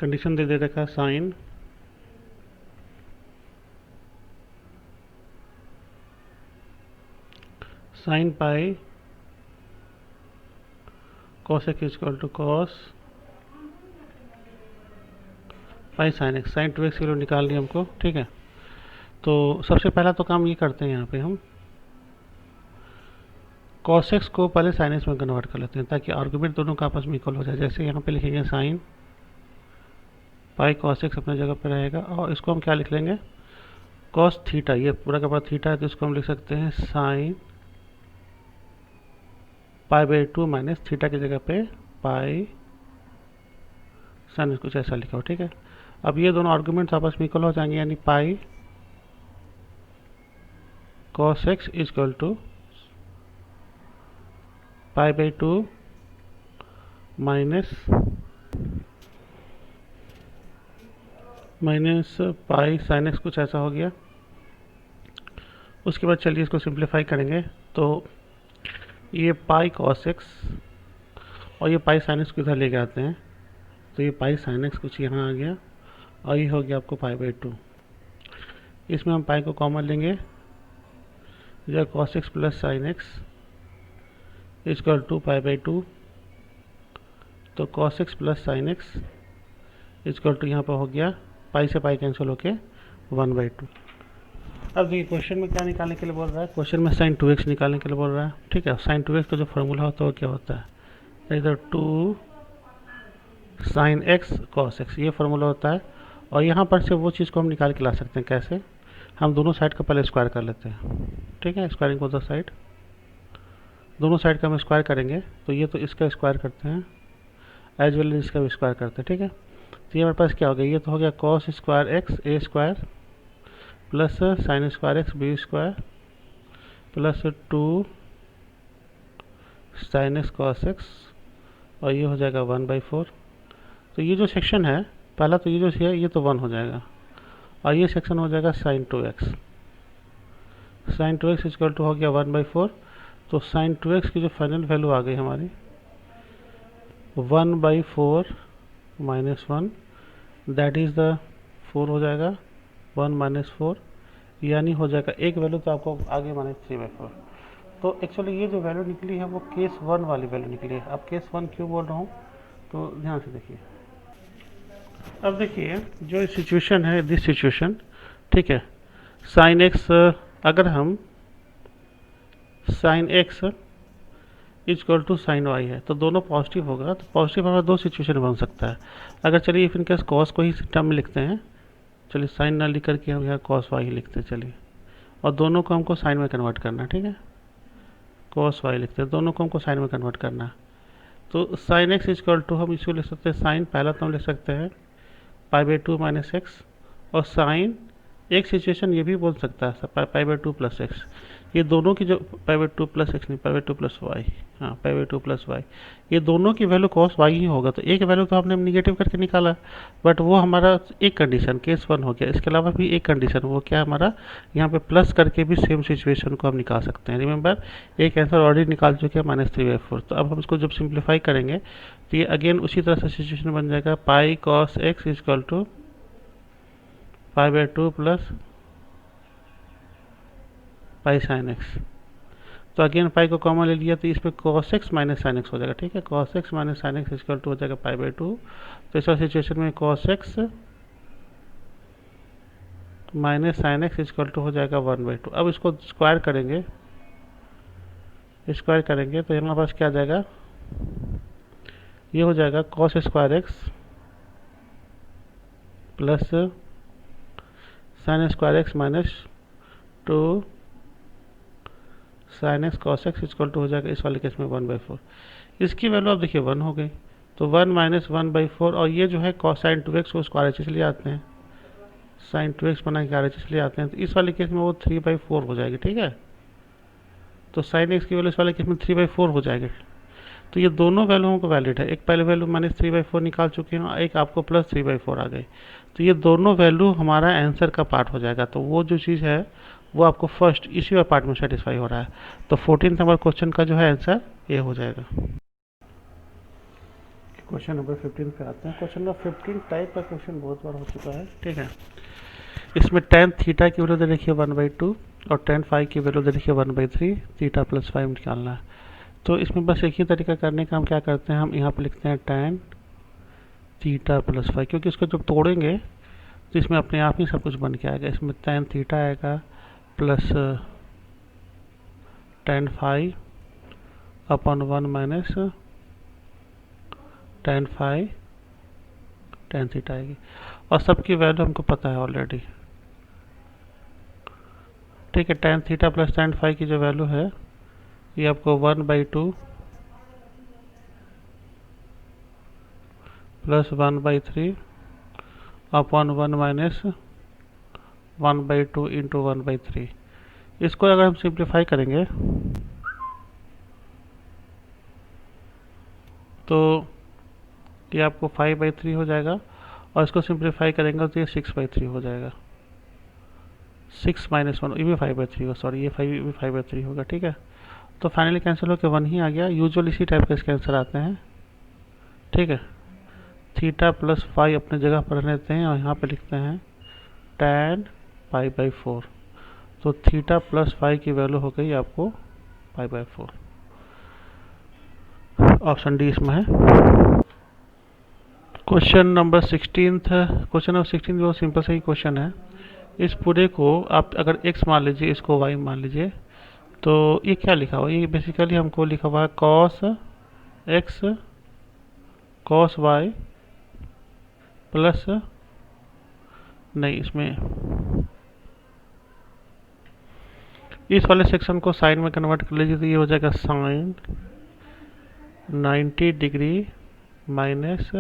कंडीशन दे रखा sine pi cos x equal to cos pi sine x, sine 2x की वैल्यू निकालनी है हमको। ठीक है, तो सबसे पहला तो काम ये करते हैं, यहाँ पे हम cos x को पहले साइन एक्स में कन्वर्ट कर लेते हैं ताकि आर्गुमेंट दोनों का आपस में इक्वल हो जाए। जैसे यहाँ पे लिखेंगे साइन पाई cos x अपने जगह पे रहेगा, और इसको हम क्या लिख लेंगे, cos थीटा, ये पूरा का पूरा थीटा है, तो इसको हम लिख सकते हैं sine pi by 2 minus theta की जगह पे पाई साइन, कुछ ऐसा लिखा हो। ठीक है, अब ये दोनों आर्गुमेंट्स आपस में इक्वल हो जाएंगे, यानी pi cos x equal to pi by 2 minus pi sine x, कुछ ऐसा हो गया। उसके बाद चलिए इसको सिंप्लीफाई करेंगे, तो ये पाई cos x और ये पाई साइन एक्स को इधर लेके आते हैं, तो ये पाई साइन एक्स कुछ यहाँ आ गया, और ये हो गया आपको पाई बाई 2। इसमें हम पाई को कॉमन लेंगे, या cos x plus sine x equal to pi by 2, तो cos x plus sine x equal to यहाँ पर हो गया, पाई से पाई कैंसिल होके 1/2। अब देखिए क्वेश्चन में क्या निकालने के लिए बोल रहा है, क्वेश्चन में साइन 2x निकालने के लिए बोल रहा है। ठीक है, साइन 2x का जो फॉर्मूला होता है वो क्या होता है, इधर 2 साइन एक्स कॉस एक्स, ये फार्मूला होता है। और यहाँ पर से वो चीज़ को हम निकाल के ला सकते हैं, कैसे, हम दोनों साइड का पहले स्क्वायर कर लेते हैं। ठीक है, स्क्वायरिंग ऑफ द साइड, दोनों साइड का हम स्क्वायर करेंगे, तो ये तो इसका स्क्वायर करते हैं, एज वेल एज इसका भी स्क्वायर करते हैं। ठीक है, तो ये हमारे पास क्या हो गया, ये तो हो गया cos square X A square plus sine square X B square plus 2 sine x cos X, और ये हो जाएगा 1/4। तो ये जो सेक्शन है पहला, तो ये जो है ये तो 1 हो जाएगा, और ये सेक्शन हो जाएगा sign 2x। Sign 2x equal to हो गया 1/4। तो साइन 2x की जो फाइनल वैल्यू आ गई हमारी 1/4 माइनस 1, दैट इज़ द 4 हो जाएगा, 1 माइनस 4, यानी हो जाएगा एक वैल्यू तो आपको आगे माने 3/4। तो एक्चुअली ये जो वैल्यू निकली है वो केस 1 वाली वैल्यू निकली है। अब केस 1 क्यों बोल रहा हूँ, तो ध्यान से देखिए। अब देखिए जो सिचुएशन है, दिस सिचुएशन, ठीक है, साइन एक्स, अगर हम sine x equal to sine y है तो दोनों पॉजिटिव होगा, तो पॉजिटिव हमारा दो सिचुएशन बन सकता है। अगर चलिए इफ इन केस कॉस को ही टर्म में लिखते हैं, चलिए साइन ना लिख करके हम यहाँ कॉस वाई ही लिखते हैं, चलिए, और दोनों को हमको साइन में कन्वर्ट करना है। ठीक है, कॉस वाई लिखते हैं, दोनों को हमको साइन में कन्वर्ट करना है। तो साइन एक्स इक्वल टू हम इसको लिख सकते हैं, साइन पहला तो हम लिख सकते हैं पाई बाई 2 माइनस एक्स, और साइन एक सिचुएशन ये भी बोल सकता है पाई बाई 2 प्लस एक्स। ये दोनों की जो पाई बाई 2 प्लस एक्स नहीं, पाई बाई 2 प्लस वाई, हाँ पाई बाई 2 प्लस वाई, ये दोनों की वैल्यू कॉस वाई ही होगा। तो एक वैल्यू तो हमने निगेटिव करके निकाला, बट वो हमारा एक कंडीशन केस 1 हो गया। इसके अलावा भी एक कंडीशन, वो क्या हमारा, यहाँ पे प्लस करके भी सेम सिचुएशन को हम निकाल सकते हैं। रिमेंबर, एक आंसर ऑलरेडी निकाल चुके हैं -3/4। तो अब हम इसको जब सिंप्लीफाई करेंगे तो ये अगेन उसी तरह से सिचुएशन बन जाएगा, pi cos x equal to pi by 2 plus pi sine x. तो अगेन पाई को कॉमन ले लिया, तो इस पर cos x minus sine x हो जाएगा। ठीक है, cos x minus sine x equal to हो जाएगा पाई बाई 2। तो इस सिचुएशन में cos x minus sine x equal to हो जाएगा 1/2। अब इसको स्क्वायर करेंगे, तो हमारे पास क्या आ जाएगा, ये हो जाएगा cos square x plus sine square x minus 2 sine x cos x equal to हो जाएगा इस वाले केस में 1/4। इसकी वैल्यू आप देखिए 1 हो गई, तो 1 माइनस 1/4, और ये जो है कॉस साइन 2x को उसको RHS ले आते हैं, साइन 2x बना के RHS ले आते हैं, तो इस वाले केस में वो 3/4 हो जाएगी। ठीक है, तो साइन एक्स की वैल्यू इस वाले केस में 3/4 हो जाएगी। तो ये दोनों वैल्यूओं को वैलिड है, एक पहले वैल्यू माइनस 3/4 निकाल चुके हैं, एक आपको प्लस 3/4 आ गई, तो ये दोनों वैल्यू हमारा आंसर का पार्ट हो जाएगा। तो वो जो चीज़ है वो आपको फर्स्ट इसी पार्ट में सेटिस्फाई हो रहा है। तो 14 नंबर क्वेश्चन का जो है आंसर ये हो जाएगा। क्वेश्चन नंबर 15 पे आते हैं। क्वेश्चन नंबर 15 टाइप का क्वेश्चन बहुत बार हो चुका है। ठीक है, इसमें tan थीटा की वैल्यू दे रखी है 1/2 और tan फाई की वैल्यू दे रखी है 1/3, थीटा प्लस 5 निकालना है। तो इसमें बस एक ही तरीका करने का, हम क्या करते हैं, हम यहाँ पे लिखते हैं tan थीटा प्लस 5, क्योंकि इसको जब तोड़ेंगे तो इसमें अपने आप ही सब कुछ बन के आएगा। इसमें tan थीटा आएगा plus tan phi upon 1 minus tan phi tan theta आएगी, और सबकी वैल्यू हमको पता है ऑलरेडी। ठीक है, tan theta plus tan phi की जो वैल्यू है ये आपको 1/2 प्लस 1/3 अपॉन 1 माइनस 1/2 इंटू 1/3। इसको अगर हम सिंप्लीफाई करेंगे तो ये आपको 5/3 हो जाएगा, और इसको सिंप्लीफाई करेंगे तो ये 6/3 हो जाएगा। 6 माइनस 1 ये भी 5/3 होगा, सॉरी ये 5 भी 5/3 होगा। ठीक है, तो फाइनली कैंसिल होकर 1 ही आ गया। यूजुअल इसी टाइप के इसके आंसर आते हैं। ठीक है, थीटा प्लस फाई अपने जगह पर रहते हैं, और यहाँ पे लिखते हैं tan π/4। तो थीटा प्लस फाई की वैल्यू हो गई आपको π/4। ऑप्शन डी इसमें है। क्वेश्चन नंबर 16 क्वेश्चन नंबर 16 बहुत सिंपल सा ही क्वेश्चन है। इस पूरे को आप अगर x मान लीजिए, इसको y मान लीजिए, तो ये क्या लिखा हुआ है, ये बेसिकली हमको लिखा हुआ है cos x cos y plus, नहीं इसमें इस वाले सेक्शन को साइन में कन्वर्ट कर लीजिए, तो ये हो जाएगा sine 90 degree minus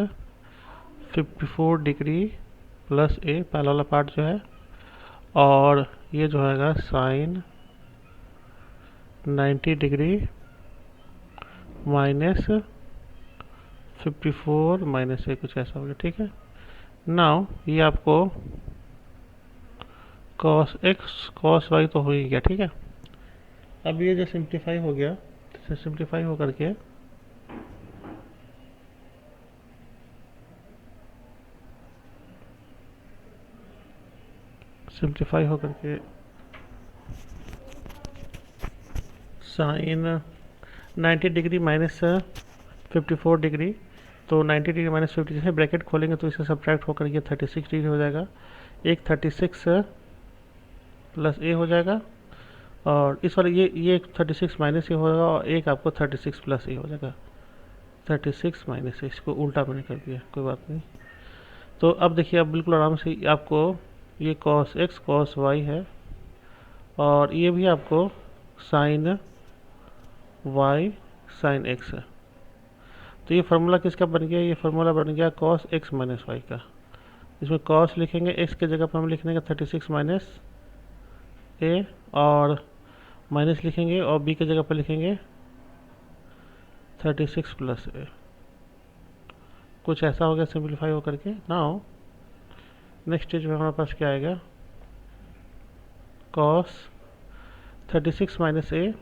54 degree plus A, पहला वाला पार्ट जो है, और ये जो है sine 90 degree minus 54 minus A, कुछ ऐसा हो गया। ठीक है, नाउ ये आपको cos x cos y तो हो ही गया। ठीक है, अब ये जो सिंप्लीफाई हो गया, तो सिंप्लीफाई हो करके साइन 90 डिग्री माइनस 54 डिग्री, तो 90 डिग्री माइनस 50 जैसे ब्रैकेट खोलेंगे तो इससे सब्ट्रैक्ट होकर ये 36 डिग्री हो जाएगा। एक 36 प्लस ए हो जाएगा, और इस वाले ये 36 माइनस ए होगा, और एक आपको 36 प्लस ए हो जाएगा। 36 माइनस ए, इसको उल्टा मैंने कर दिया, कोई बात नहीं। तो अब देखिए, अब बिल्कुल आराम से आपको ये cos x cos y है, और ये भी आपको साइन y साइन x है। तो ये फार्मूला किसका बन गया, ये फार्मूला बन गया cos x माइनस वाई का। इसमें cos लिखेंगे, x के जगह पर हम लिखने का 36 माइनस ए, और माइनस लिखेंगे, और b के जगह पर लिखेंगे 36 प्लस ए। कुछ ऐसा हो गया सिंप्लीफाई होकर के। नाउ नेक्स्ट स्टेज में हमारे पास क्या आएगा, cos 36 माइनस ए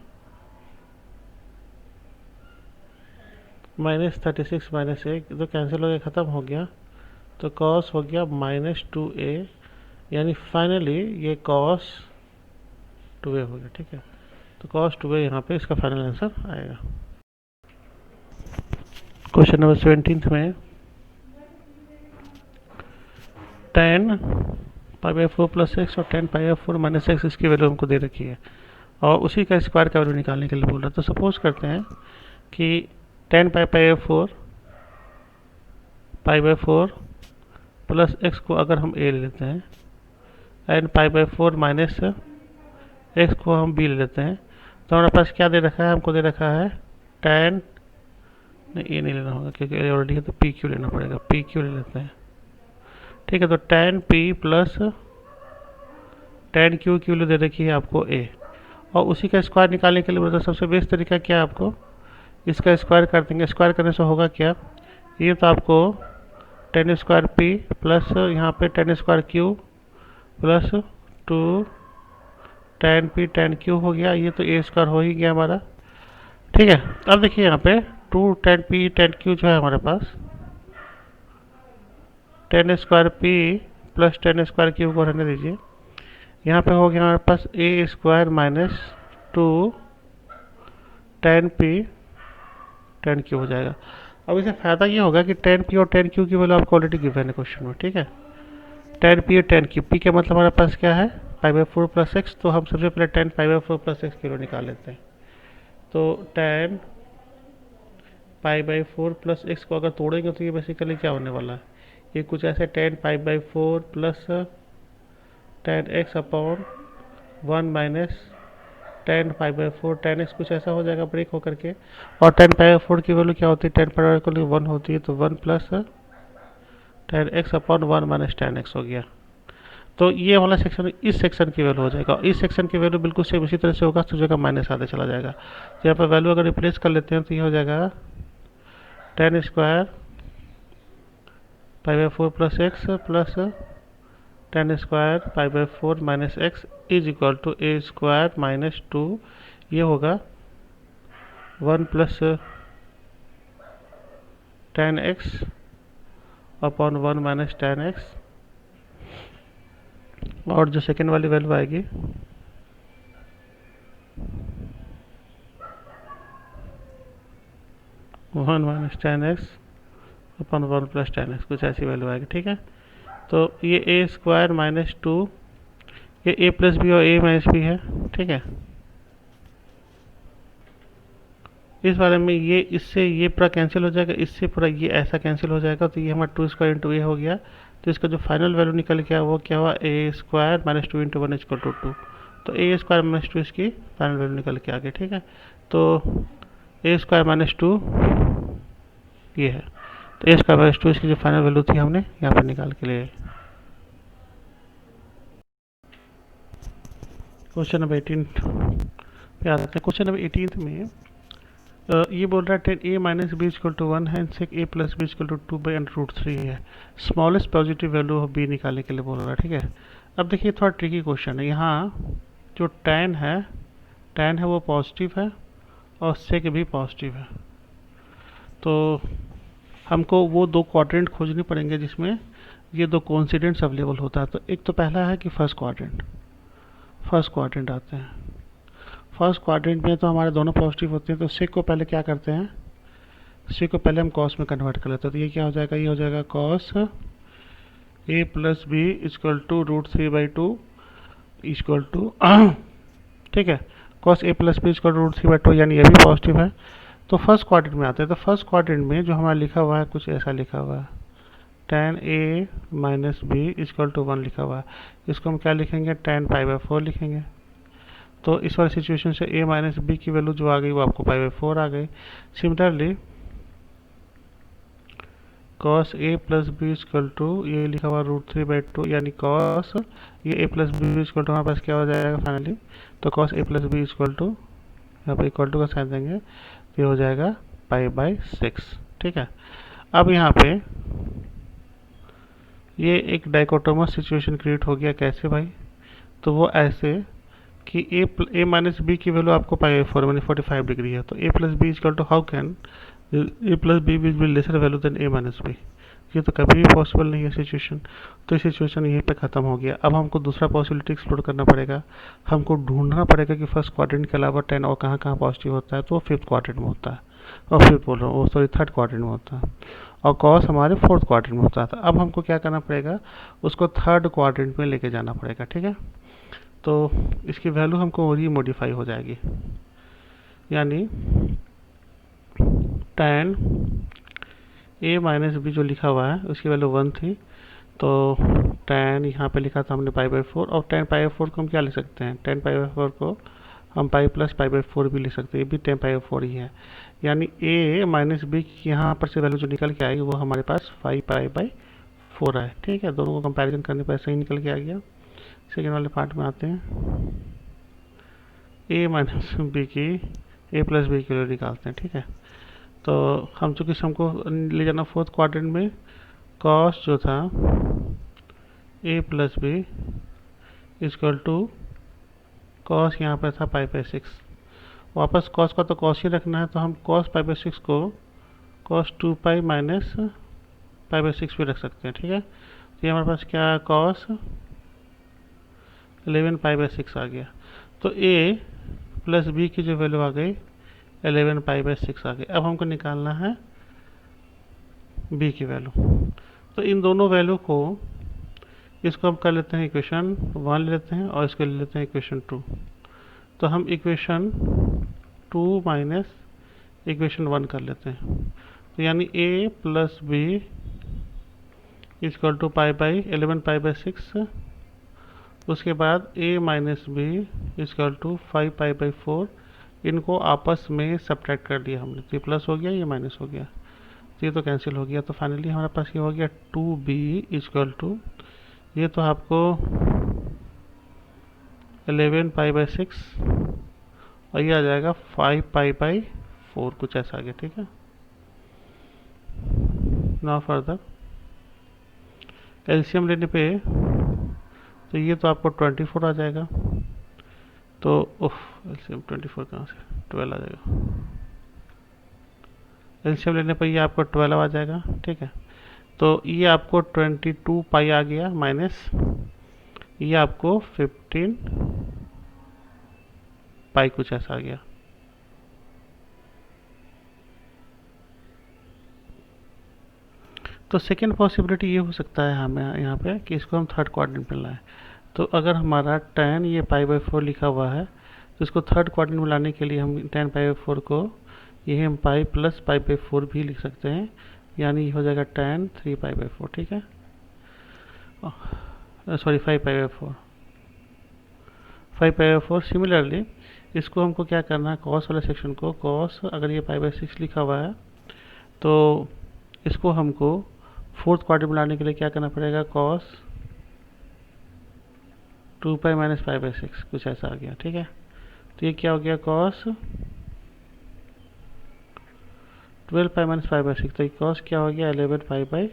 माइनस 36 माइनस ए, तो कैंसिल हो गया, ख़त्म हो गया, तो cos हो गया -2a, यानी फाइनली ये cos 2a हो गया। ठीक है, तो cos 2a यहाँ पे इसका फाइनल आंसर आएगा। क्वेश्चन नंबर 17 में tan π/4 प्लस एक्स और tan π/4 माइनस एक्स, इसकी वैल्यू हमको दे रखी है, और उसी का स्क्वायर का वैल्यू निकालने के लिए बोल रहा है। तो सपोज करते हैं कि tan π/4 प्लस एक्स को अगर हम a ले लेते हैं, एंड π/4 माइनस एक्स को हम b ले लेते हैं, तो हमारे पास क्या दे रखा है, हमको दे रखा है tan, नहीं ये नहीं लेना होगा क्योंकि ऑलरेडी है, तो पी क्यू लेना पड़ेगा, पी क्यू ले लेते हैं। ठीक है, तो tan p plus tan Q की वैल्यू दे रखी है आपको a, और उसी का स्क्वायर निकालने के लिए मतलब सबसे बेस्ट तरीका क्या है, आपको इसका स्क्वायर कर देंगे। स्क्वायर करने से होगा क्या, ये तो आपको tan स्क्वायर p प्लस यहाँ पे tan square Q plus 2 tan p tan q हो गया, ये तो a स्क्वायर हो ही गया हमारा। ठीक है, अब देखिए यहाँ पे 2 tan p tan q जो है हमारे पास tan square p plus tan square q को रहने दीजिए। यहाँ पे हो गया हमारे पास a square minus 2 tan p tan q हो जाएगा। अब इसे फायदा ये होगा कि tan p और tan q की वैल्यू आपको ऑलरेडी गिवन है क्वेश्चन में। ठीक है, tan p और tan q, p के मतलब हमारे पास क्या है π/4 प्लस एक्स, तो हम सबसे पहले tan π/4 प्लस एक्स की वैल्यू निकाल लेते हैं। तो tan π/4 प्लस एक्स को अगर तोड़ेंगे तो ये बेसिकली क्या होने वाला है, ये कुछ ऐसे tan π/4 plus tan x upon 1 minus tan π/4 tan x कुछ ऐसा हो जाएगा ब्रेक होकर के। और tan π/4 की वैल्यू क्या होती है, tan π/4 की वैल्यू 1 होती है, तो 1 plus tan x upon 1 minus tan x हो गया। तो ये वाला सेक्शन इस सेक्शन की वैल्यू हो जाएगा, और इस सेक्शन की वैल्यू बिल्कुल सेम इसी तरह से होगा, तो जगह माइनस आते चला जाएगा। तो यहाँ पर वैल्यू अगर रिप्लेस कर लेते हैं तो ये हो जाएगा tan square π/4 plus X plus tan square π/4 minus X is equal to a square minus 2, ये होगा 1 plus tan x upon 1 minus tan x, और जो सेकेंड वाली वैल्यू आएगी 1 minus tan x upon 1 plus tan x, कुछ ऐसी value आएगी। ठीक है, तो ये a स्क्वायर माइनस 2, ये a प्लस बी और a माइनस बी है। ठीक है, इस बारे में ये इससे ये पूरा कैंसिल हो जाएगा, इससे पूरा ये ऐसा कैंसिल हो जाएगा, तो ये हमारा 2 स्क्वायर इंटू ए हो गया। तो इसका जो फाइनल वैल्यू निकल के आया वो क्या हुआ, a square minus 2 into 1 equal to 2, तो a स्क्वायर माइनस 2 इसकी फाइनल वैल्यू निकल के आ गई। ठीक है, तो a स्क्वायर माइनस 2 ये है, तो a स्क्वायर माइनस 2 इसकी जो फाइनल वैल्यू थी हमने यहाँ पर निकाल के लिए। क्वेश्चन नंबर 18 पे आते हैं। क्वेश्चन नंबर 18 में ये बोल रहा है tan a minus B equal to 1 है, sec a plus B equal to 2 by √3 है। Smallest positive value of b निकालने के लिए बोल रहा है। ठीक है, अब देखिए थोड़ा ट्रिकी क्वेश्चन है। यहाँ जो tan है वो पॉजिटिव है और सेक भी पॉजिटिव है, तो हमको वो दो क्वाड्रेंट खोजने पड़ेंगे जिसमें ये दो कोइंसिडेंट्स अवेलेबल होता है। तो एक तो पहला है कि फर्स्ट क्वाड्रेंट आते हैं। फर्स्ट क्वाड्रेंट में तो हमारे दोनों पॉजिटिव होते हैं, तो सेक को पहले क्या करते हैं, सेक को पहले हम कॉस में कन्वर्ट कर लेते हैं। तो ये क्या हो जाएगा, ये हो जाएगा cos a plus B equal to √3/2 equal to ठीक है, cos a plus B equal to √3/2, यानी ये भी पॉजिटिव है। तो फर्स्ट क्वाड्रेंट में आते हैं। तो फर्स्ट क्वाड्रेंट में जो हमारा लिखा हुआ है कुछ ऐसा लिखा हुआ है, tan a minus B equal to 1 लिखा हुआ है। इसको हम क्या लिखेंगे, tan π/4 लिखेंगे। तो इस वाली सिचुएशन से a माइनस बी की वैल्यू जो आ गई वो आपको π/4 आ गई। Similarly cos a plus B equal to ये लिखा हुआ √3/2, यानी cos ये a plus B equal to हमारे पास क्या हो जाएगा फाइनली, तो cos a plus B equal to यहाँ पर इक्वल टू का साइन देंगे, ये हो जाएगा π/6। ठीक है, अब यहाँ पे ये एक डाइकोटोमस सिचुएशन क्रिएट हो गया। कैसे भाई, तो वो ऐसे कि a माइनस बी की वैल्यू आपको π/4 यानी 45 डिग्री है। तो a plus B equal to how can a plus b will be lesser value than a minus b, ये तो कभी भी पॉसिबल नहीं है सिचुएशन। तो ये सिचुएशन यहीं पे ख़त्म हो गया। अब हमको दूसरा पॉसिबिलिटी एक्सप्लोर करना पड़ेगा। हमको ढूंढना पड़ेगा कि फर्स्ट क्वाड्रेंट के अलावा tan और कहाँ कहाँ पॉजिटिव होता है। तो वो फिफ्थ क्वाड्रेंट में होता है, और फिफ्थ बोल रहा हूँ, सॉरी थर्ड क्वाड्रेंट में होता है, और कॉस हमारे फोर्थ क्वाड्रेंट में होता था। अब हमको क्या करना पड़ेगा, उसको थर्ड क्वाड्रेंट में लेके जाना पड़ेगा। ठीक है, तो इसकी वैल्यू हमको और ही मॉडिफाई हो जाएगी, यानी tan a माइनस बी जो लिखा हुआ है उसकी वैल्यू 1 थी, तो tan यहाँ पे लिखा था हमने π/4, और tan π/4 को हम क्या लिख सकते हैं, tan π/4 को हम पाई प्लस पाई बाई 4 भी लिख सकते हैं, ये भी 10 पाई बाई 4 ही है। यानी ए माइनस बी की यहाँ पर से वैल्यू जो निकल के आएगी वो हमारे पास 5 पाई बाई 4 है। ठीक है, दोनों को कंपैरिजन करने पर ऐसा ही निकल के आ गया। सेकेंड वाले पार्ट में आते हैं। ए माइनस बी की ए प्लस बी की वैल्यू निकालते हैं। ठीक है, तो हम चूँकि हमको ले जाना फोर्थ क्वाड्रेंट में, कॉस जो था A plus B equal to cos यहाँ पर था पाई बाई 6। वापस कॉस का तो कॉस ही रखना है, तो हम कॉस पाई बाई 6 को cos 2 pi minus pi by 6 भी रख सकते हैं। ठीक है, तो ये हमारे पास क्या कॉस 11 पाई बाई 6 आ गया। तो ए प्लस बी की जो वैल्यू आ गई 11 पाई बाई 6 आ गई। अब हमको निकालना है बी की वैल्यू। तो इन दोनों वैल्यू को, इसको हम कर लेते हैं इक्वेशन 1 ले लेते हैं और इसको ले लेते हैं इक्वेशन 2। तो हम इक्वेशन 2 माइनस इक्वेशन 1 कर लेते हैं। तो यानी A plus B equal to pi by 11 pi by 6। उसके बाद A minus B equal to 5 pi by 4। इनको आपस में सब्ट्रैक्ट कर दिया हमने, तो ये प्लस हो गया, ये माइनस हो गया, तो ये तो कैंसिल हो गया। तो फाइनली हमारे पास ये हो गया 2b इक्वल टू, ये तो आपको 11 पाई बाई 6 और ये आ जाएगा 5 पाई बाई 4, कुछ ऐसा आ गया। ठीक है, नाउ फर्दर एलसीएम लेने पे तो ये तो आपको 24 आ जाएगा। तो एलसीएम 24 कहाँ से, 12 आ जाएगा। एलसीएम लेने पर ये आपको 12 आ जाएगा। ठीक है, तो ये आपको 22 पाई आ गया माइनस ये आपको 15 पाई कुछ ऐसा आ गया। तो सेकेंड पॉसिबिलिटी ये हो सकता है हमें यहाँ पे कि इसको हम थर्ड क्वाड्रेंट में लाएं। तो अगर हमारा 10 ये पाई बाई 4 लिखा हुआ है, तो इसको थर्ड क्वाड्रेंट में लाने के लिए हम 10 पाई बाई 4 को ये हम पाई प्लस पाई बाई 4 भी लिख सकते हैं, यानी ये हो जाएगा 10 3 पाई बाई 4। ठीक है, sorry 5 pi by 4, 5 pi by 4। Similarly इसको हमको क्या करना है, कॉस वाले सेक्शन को, कॉस अगर ये पाई बाई 6 लिखा हुआ है तो इसको हमको फोर्थ क्वाड्रेंट में लाने के लिए क्या करना पड़ेगा, cos 2 pi minus pi by 6, कुछ ऐसा आ गया। ठीक है, तो ये क्या हो गया, cos 12 pi minus pi by 6। तो ये कॉस क्या हो गया, 11 पाई बाई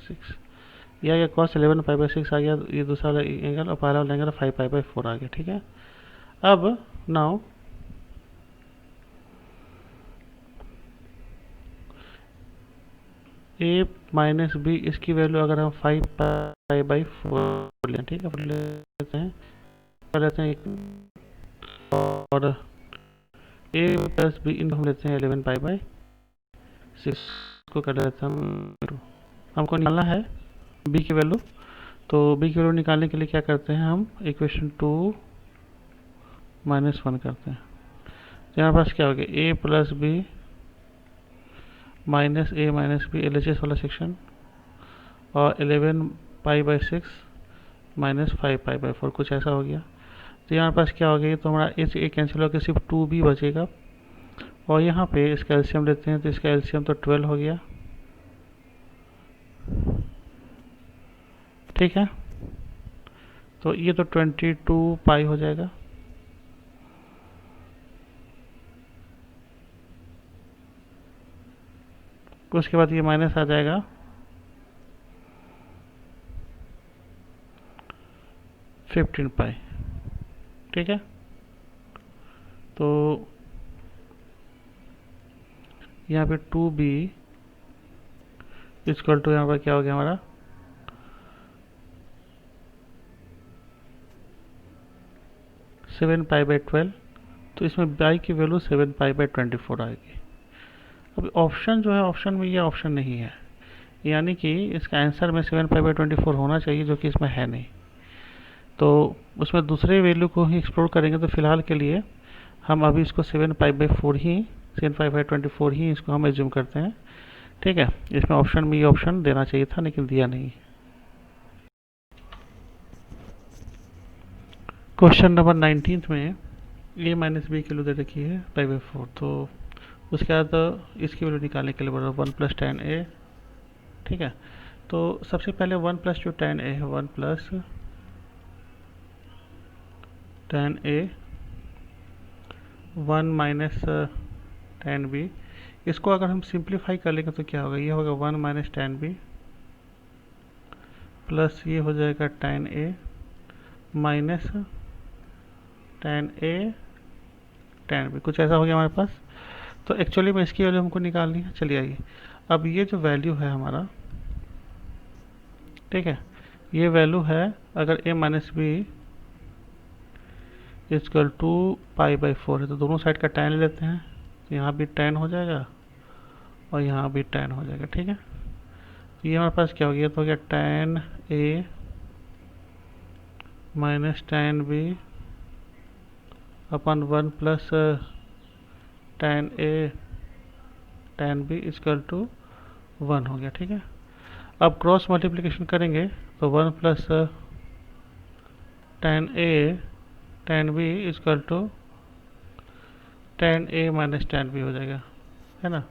6। यह गया कॉस 11 पाई बाई 6 आ गया, ये दूसरा वाला एंगल और पहला वाला एंगल 5 पाई बाई 4 आ गया। ठीक है, अब नाउ ए माइनस बी, इसकी वैल्यू अगर हम 5 पाई बाई 4 लें, ठीक है, लेते हैं कर लेते हैं, और ए प्लस बी इनको हम लेते हैं 11 पाई बाई 6 को कर लेते हैं हम। हमको निकालना है बी की वैल्यू, तो बी की वैल्यू निकालने के लिए क्या करते हैं, हम इक्वेशन 2 माइनस 1 करते हैं। तो यहाँ पास क्या हो गया, ए प्लस बी माइनस ए माइनस बी, एलएचएस वाला सेक्शन, और 11 pi by 6 minus 5 pi by 4, कुछ ऐसा हो गया। तो यहाँ पास क्या हो गया, तो हमारा ए कैंसिल होकर सिर्फ 2b बचेगा, और यहाँ पे इसका एलसीएम लेते हैं, तो इसका एलसीएम तो 12 हो गया। ठीक है, तो ये तो 22 पाई हो जाएगा। उसके बाद ये माइनस आ जाएगा 15 पाई। ठीक है, तो यहाँ पे 2b इक्वल टू यहाँ पर क्या हो गया हमारा 7 पाई बाई 12। तो इसमें बाई की वैल्यू 7 पाई बाई 24 आएगी। अब ऑप्शन जो है, ऑप्शन में ये ऑप्शन नहीं है, यानी कि इसका आंसर में 7 पाई बाई 24 होना चाहिए, जो कि इसमें है नहीं। तो उसमें दूसरे वैल्यू को ही एक्सप्लोर करेंगे। तो फिलहाल के लिए हम अभी इसको 7 पाई बाई 4 ही, 7 पाई बाई 24 ही इसको हम एज्यूम करते हैं। ठीक है, इसमें ऑप्शन में ये ऑप्शन देना चाहिए था, लेकिन दिया नहीं। क्वेश्चन नंबर 19 में ए माइनस बी की वैल्यू दे रखी है पाई बाई 4, तो उसके बाद इसकी वैल्यू निकालने के लिए बोल रहा हूँ 1 प्लस टेन ए। ठीक है, तो सबसे पहले 1 प्लस जो टेन ए है 1 प्लस टेन ए 1 माइनस टेन बी। इसको अगर हम सिंप्लीफाई कर लेंगे तो क्या होगा, ये होगा 1 माइनस टेन बी प्लस ये हो जाएगा टेन ए माइनस टेन ए टेन बी, कुछ ऐसा हो गया हमारे पास। तो एक्चुअली में इसकी वैल्यू हमको निकालनी है। चलिए आइए, अब ये जो वैल्यू है हमारा, ठीक है, ये वैल्यू है अगर a minus b equal to pi by 4 है तो दोनों साइड का tan ले लेते हैं, तो यहाँ भी tan हो जाएगा और यहाँ भी tan हो जाएगा। ठीक है, तो ये हमारे पास क्या हो गया, तो हो गया tan a minus tan b upon 1 plus tan a tan b equal to 1 हो गया। ठीक है, अब क्रॉस मल्टीप्लिकेशन करेंगे तो 1 plus tan a tan b equal to tan a minus tan b हो जाएगा, है ना।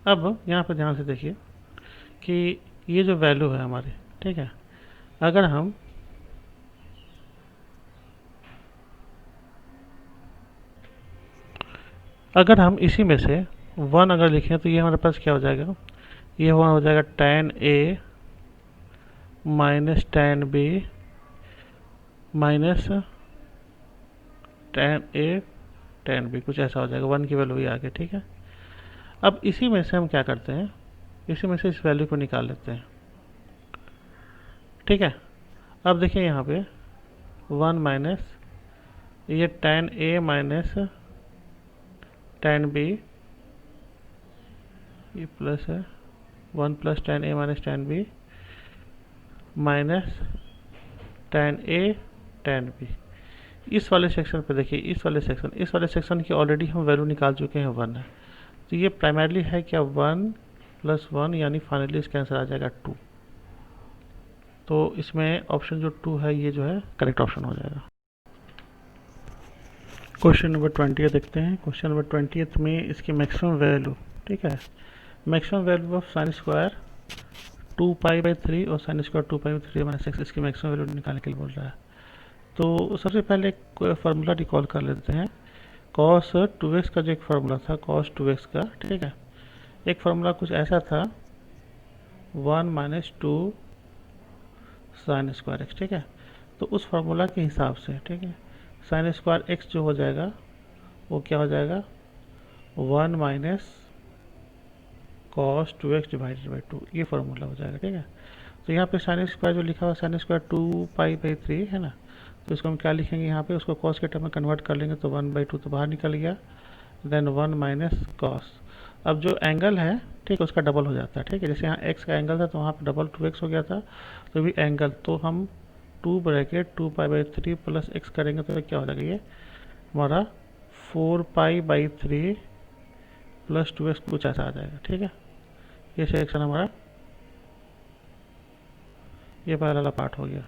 अब यहाँ पर ध्यान से देखिए कि ये जो वैल्यू है हमारी, ठीक है, अगर हम इसी में से 1 अगर लिखें तो ये हमारे पास क्या हो जाएगा, ये हो जाएगा tan a minus tan b minus tan a tan b, कुछ ऐसा हो जाएगा। 1 की वैल्यू ही आ गई। ठीक है, अब इसी में से हम क्या करते हैं, इसी में से इस वैल्यू को निकाल लेते हैं। ठीक है, अब देखिए यहाँ पे 1 माइनस ये tan a minus tan b, ये प्लस है 1 plus tan a minus tan b minus tan a tan b। इस वाले सेक्शन पे देखिए, इस वाले सेक्शन की ऑलरेडी हम वैल्यू निकाल चुके हैं 1 है, तो ये प्राइमरली है क्या 1 प्लस 1, यानी फाइनली इसका आंसर आ जाएगा 2। तो इसमें ऑप्शन जो 2 है ये जो है करेक्ट ऑप्शन हो जाएगा। क्वेश्चन नंबर 20 देखते हैं। क्वेश्चन नंबर 20 में इसकी मैक्सिमम वैल्यू, ठीक है, maximum value of sine square 2 pi by 3 और sine square 2 pi by 3 minus 6, इसकी मैक्सिमम वैल्यू निकालने के लिए बोल रहा है। तो सबसे पहले एक फार्मूला रिकॉल कर लेते हैं। cos 2x का जो एक फार्मूला था cos 2x का, ठीक है, एक फार्मूला कुछ ऐसा था 1 माइनस 2 साइन स्क्वायर एक्स। ठीक है, तो उस फार्मूला के हिसाब से, ठीक है, साइन स्क्वायर एक्स जो हो जाएगा वो क्या हो जाएगा 1 minus cos 2x divided by 2, ये फार्मूला हो जाएगा। ठीक है, तो यहाँ पे साइन स्क्वायर जो लिखा हुआ साइन स्क्वायर 2 पाई बाई 3 है ना, तो इसको हम क्या लिखेंगे यहाँ पे, उसको cos के टर्म में कन्वर्ट कर लेंगे तो 1 बाई 2 तो बाहर निकल गया, देन 1 माइनस cos। अब जो एंगल है, ठीक है, उसका डबल हो जाता है। ठीक है, जैसे यहाँ x का एंगल था तो वहाँ पे डबल 2x हो गया था, तो भी एंगल, तो हम 2 bracket 2 pi by 3 plus x करेंगे तो क्या हो जाएगा, ये हमारा 4 पाई बाई 3 प्लस 2x कुछ ऐसा आ जाएगा। ठीक है, ये सेक्शन हमारा ये पहला वाला पार्ट हो गया,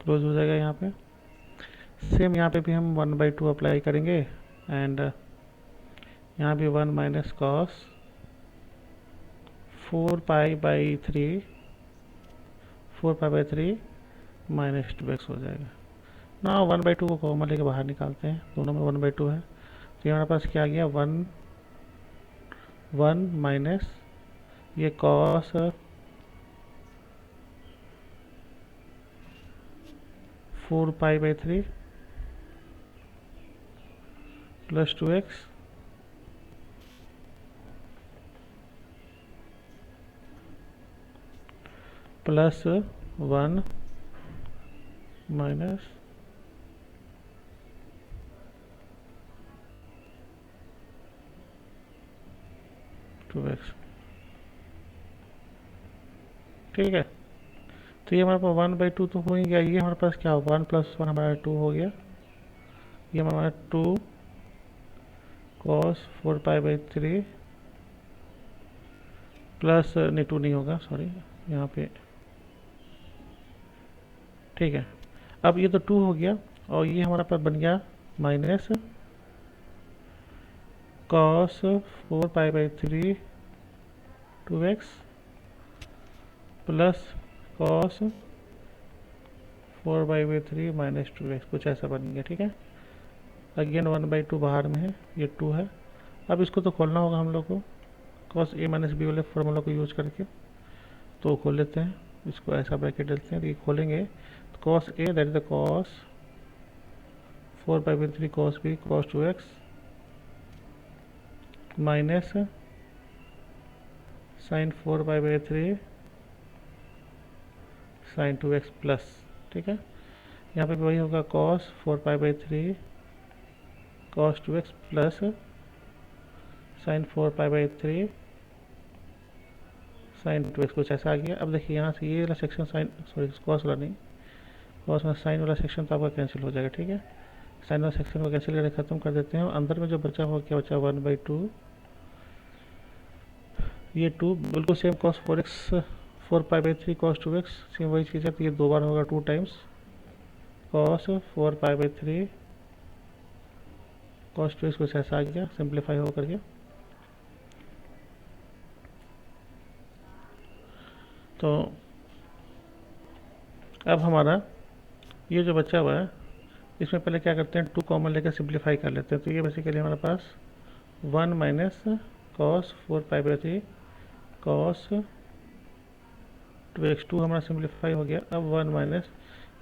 क्लोज हो जाएगा। यहाँ पे सेम यहाँ पे भी हम 1 बाई 2 अप्लाई करेंगे एंड यहाँ भी 1 minus cos 4 pi by 3 minus 2x हो जाएगा ना। 1 बाई 2 को कॉमन लेके बाहर निकालते हैं, दोनों में 1 बाई 2 है, तो हमारे पास क्या आ गया 1 माइनस ये cos 4 pi by 3 plus 2x plus 1 minus 2x। ठीक है, तो ये हमारे पास 1 बाई 2 तो हो ही गया। ये हमारे पास क्या हो 1 प्लस 1 हमारा 2 हो गया, ये हमारा 2 cos 4 पाई बाई 3 प्लस नहीं, 2 नहीं होगा, सॉरी यहाँ पे, ठीक है। अब ये तो 2 हो गया और ये हमारा पास बन गया minus cos 4π/3 2x plus cos 4π/3 minus 2x, कुछ ऐसा बन गया, ठीक है। अगेन 1/2 बाहर में है, ये 2 है। अब इसको तो खोलना होगा हम लोग को कॉस a माइनस बी वाले फॉर्मूला को यूज करके, तो खोल लेते हैं इसको, ऐसा ब्रैकेट डालते हैं, तो ये खोलेंगे तो cos a that is the cos 4π/3 cos b cos 2x minus sine 4π/3 sine 2x plus, ठीक है। यहाँ पे वही होगा cos 4π/3 cos 2x plus sine 4π/3 sine 2x, कुछ ऐसा आ गया। अब देखिए यहाँ से ये वाला सेक्शन साइन, सॉरी कॉस वाला नहीं, कॉस में साइन वाला सेक्शन तो आपका कैंसिल हो जाएगा, ठीक है। साइन वाला सेक्शन को कैंसिल करके ख़त्म कर देते हैं। अंदर में जो बचा हुआ क्या बचा, 1/2, ये 2 बिल्कुल same cos 4π/3 cos 2x, same वही चीज़ है, तो ये 2 बार होगा, 2 टाइम्स कॉस 4π/3 कॉस 2x, कुछ ऐसा आ गया, सिंप्लीफाई हो करके। तो अब हमारा ये जो बचा हुआ है, इसमें पहले क्या करते हैं, 2 कॉमन लेकर सिंप्लीफाई कर लेते हैं। तो ये बेसिकली हमारे पास 1 माइनस कॉस 4π/3 कॉस 2x, 2 हमारा सिंप्लीफाई हो गया। अब 1 माइनस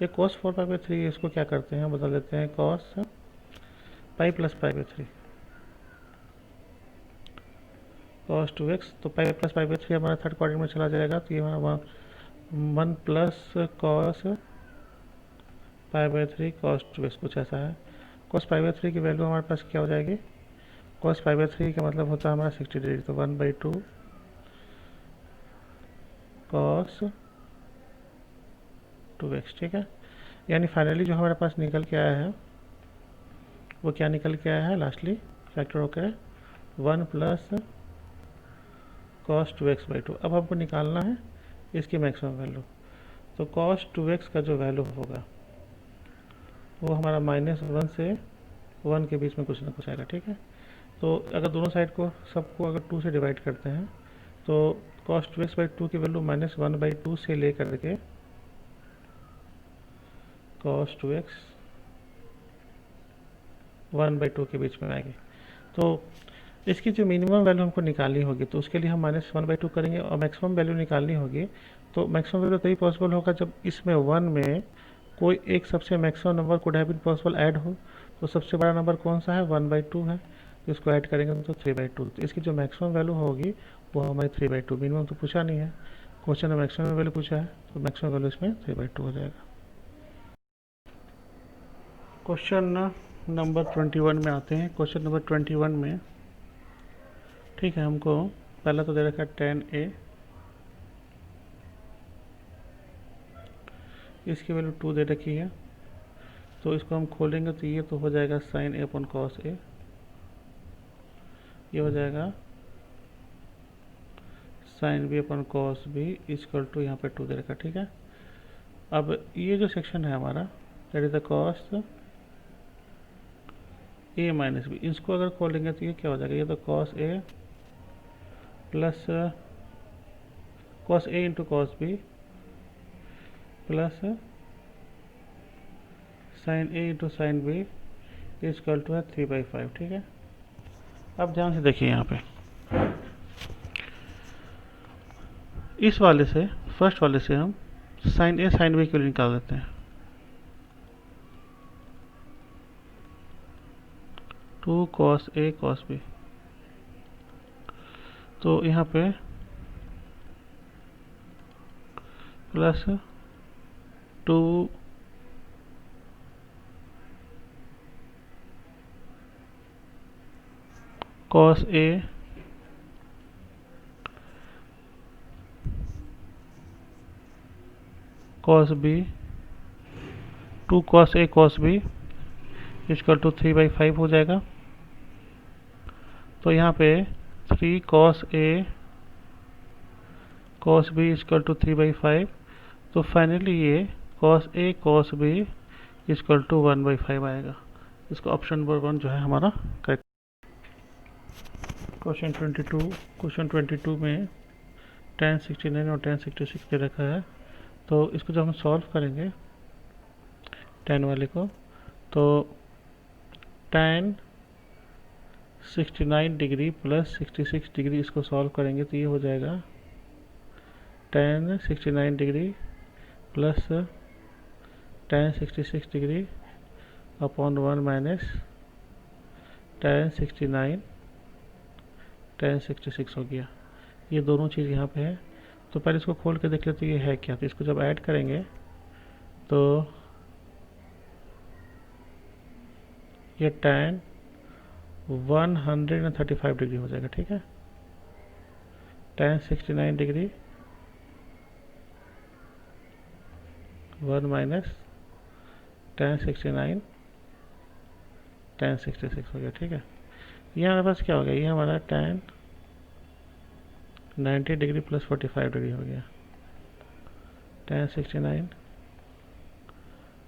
ये कॉस 4π/3, इसको क्या करते हैं, बदल देते हैं cos pi plus π/3 cos 2x, तो पाई प्लस π/3 हमारा थर्ड क्वाड्रेंट में चला जाएगा, तो ये हमारा 1 प्लस कॉस π/3 कॉस 2x, कुछ ऐसा है। कॉस π/3 की वैल्यू हमारे पास क्या हो जाएगी, कॉस π/3 का मतलब होता है हमारा 60 डिग्री, तो 1/2 कॉस 2x, ठीक है। यानी फाइनली जो हमारे पास निकल के आया है वो क्या निकल के आया है, लास्टली फैक्टर होकर 1 प्लस कॉस 2x/2। अब हमको निकालना है इसकी मैक्सिमम वैल्यू, तो कॉस 2x का जो वैल्यू होगा वो हमारा -1 से 1 के बीच में कुछ ना कुछ आएगा, ठीक है। तो अगर दोनों साइड को सबको अगर 2 से डिवाइड करते हैं तो कॉस 2x/2 की वैल्यू -1/2 से लेकर के कॉस 2x 1/2 के बीच में आएगी। तो इसकी जो मिनिमम वैल्यू हमको निकालनी होगी, तो उसके लिए हम -1/2 करेंगे, और मैक्सिमम वैल्यू निकालनी होगी। तो मैक्सिमम वैल्यू तभी पॉसिबल होगा जब इसमें 1 में कोई एक सबसे maximum number could have been possible ऐड हो। तो सबसे बड़ा नंबर कौन सा है, 1/2 है, तो इसको ऐड करेंगे तो 3/2। तो इसकी जो मैक्सिमम वैल्यू होगी वो हमारी 3/2, मिनिमम तो पूछा नहीं है क्वेश्चन में, मैक्सिमम वैल्यू पूछा है, तो मैक्सिमम वैल्यू इसमें 3/2 हो जाएगा। क्वेश्चन नंबर 21 में आते हैं। क्वेश्चन नंबर 21 में, ठीक है, हमको पहला तो दे रखा है tan a, इसकी वैल्यू 2 दे रखी है, तो इसको हम खोलेंगे तो ये तो हो जाएगा sin a/cos a, ये हो जाएगा sin b/cos b equal to यहाँ पे 2 दे रखा, ठीक है। अब ये जो सेक्शन है हमारा that is the cos a minus b, इसको अगर खोलेंगे तो ये क्या हो जाएगा, ये तो cos a plus cos a into cos b plus sine a into sine b equal to है 3/5, ठीक है। अब ध्यान से देखिए यहाँ पे, इस वाले से, फर्स्ट वाले से हम साइन a साइन b के लिए निकाल देते हैं, 2 cos a cos b, तो यहाँ पे plus 2 cos a cos b, 2 cos a cos b equal to 3/5 हो जाएगा। तो यहाँ पे 3 cos a cos b equal to 3/5। तो फाइनली ये cos a cos b equal to 1/5 आएगा। इसको ऑप्शन नंबर 1 जो है हमारा करेक्ट। क्वेश्चन 22 में tan 69 और tan 66 दे रखा है। तो इसको जब हम सॉल्व करेंगे tan वाले को, तो tan 69 डिग्री प्लस 66 डिग्री इसको सॉल्व करेंगे तो ये हो जाएगा tan 69 degree plus tan 66 degree upon 1 minus tan 69 tan 66 हो गया। ये दोनों चीज़ यहाँ पे है। तो पहले इसको खोल के देख लेते ये है क्या। तो इसको जब ऐड करेंगे तो ये tan 135 डिग्री हो जाएगा। ठीक है, tan 69 degree 1 minus tan 69 tan 66 हो गया। ठीक है, ये हमारे पास क्या हो गया, ये हमारा tan 90 डिग्री प्लस 45 डिग्री हो गया। tan 69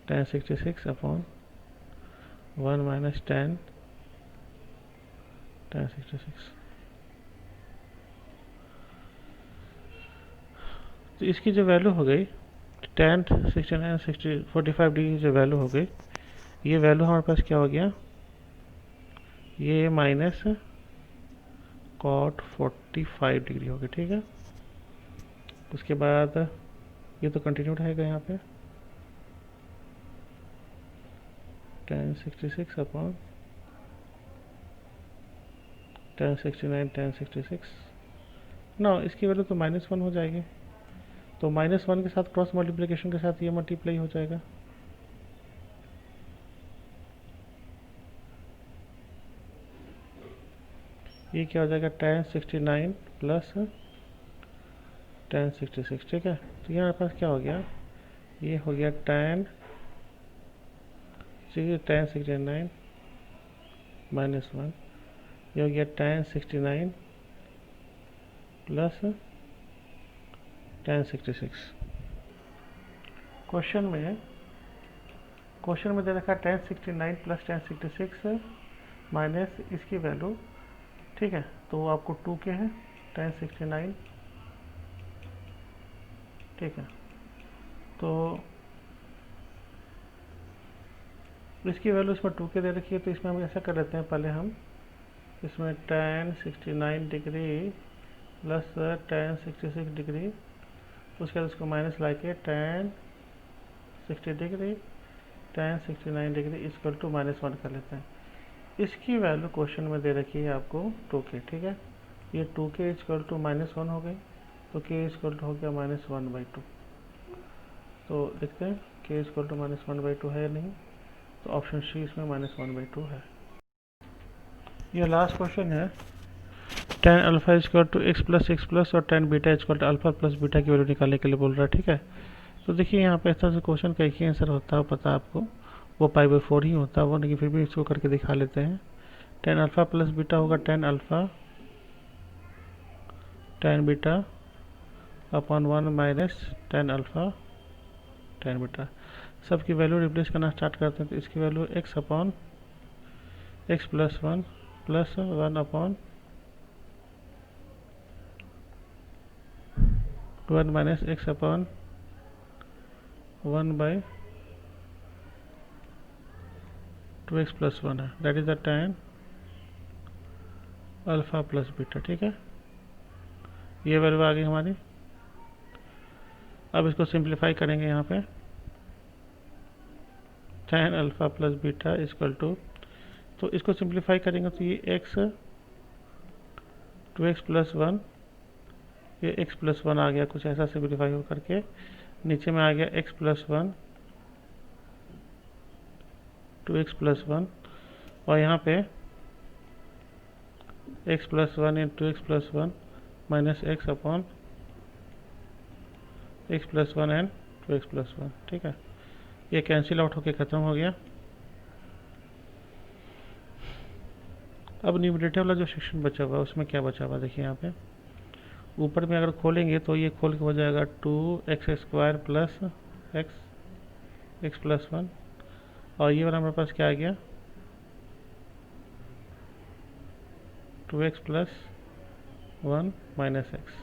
tan 66 upon 1 minus tan 66। तो इसकी जो वैल्यू हो गई tan 69 45 डिग्री की जो वैल्यू हो गई, ये वैल्यू हमारे पास क्या हो गया, ये माइनस cot 45 डिग्री हो गई। ठीक है, उसके बाद ये तो कंटिन्यू रहेगा यहाँ पे tan 66 अपॉन tan 69 tan 66 ना, इसकी वैल्यू तो -1 हो जाएगी। तो -1 के साथ क्रॉस मल्टीप्लिकेशन के साथ ये मल्टीप्लाई हो जाएगा। ये क्या हो जाएगा tan 69 प्लस tan 66। ठीक है, तो यहाँ पास क्या हो गया, ये हो गया tan 69 -1, ये हो गया tan 69 प्लस tan 66। क्वेश्चन में दे रखा tan 69 प्लस tan 66 माइनस इसकी वैल्यू। ठीक है, तो वो आपको 2k है tan 69। ठीक है, तो इसकी वैल्यू इसमें 2k दे रखी है, तो इसमें हम ऐसा कर लेते हैं, पहले हम इसमें tan 69 degree plus tan 66 degree, उसके बाद उसको माइनस ला के tan 60 degree tan 69 degree equal to -1 कर लेते हैं। इसकी वैल्यू क्वेश्चन में दे रखी है आपको 2k। ठीक है, ये 2k इक्वल टू -1 हो गई, तो k इक्वल टू हो गया -1/2। तो देखते हैं k इक्वल टू -1/2 है या नहीं, तो ऑप्शन सी इसमें -1/2 है। ये लास्ट क्वेश्चन है, tan alpha equal to x plus और tan beta equal to alpha plus beta की वैल्यू निकालने के लिए बोल रहा है। ठीक है, तो देखिए यहाँ पे इस तरह से क्वेश्चन का एक ही आंसर होता है, पता है आपको, वो π/4 ही होता है वो, लेकिन फिर भी इसको करके दिखा लेते हैं। tan अल्फा प्लस बीटा होगा tan alpha tan beta upon 1 minus tan alpha tan beta. सबकी वैल्यू रिप्लेस करना स्टार्ट करते हैं, तो इसकी value x upon x plus 1 plus 1 upon 1 minus x upon 1/2x plus 1 है, that is the tan alpha plus beta. ठीक है, ये वैल्यू आ गई हमारी। अब इसको सिंप्लीफाई करेंगे यहाँ पे, tan alpha plus beta equal to, तो इसको सिंप्लीफाई करेंगे तो ये x 2x प्लस 1, ये x प्लस 1 आ गया, कुछ ऐसा सिंप्लीफाई हो करके नीचे में आ गया x प्लस 1 2x प्लस 1, और यहाँ पे x plus 1 into x plus 1 minus x upon x plus 1 and 2x plus 1। ठीक है, ये कैंसिल आउट होके ख़त्म हो गया। अब न्यूमरेटर वाला जो सेक्शन बचा हुआ है उसमें क्या बचा हुआ देखिए यहाँ पे, ऊपर में अगर खोलेंगे तो ये खोल के हो जाएगा 2x² प्लस x+1, और ये वाला हमारे पास क्या आ गया 2x प्लस 1 माइनस एक्स।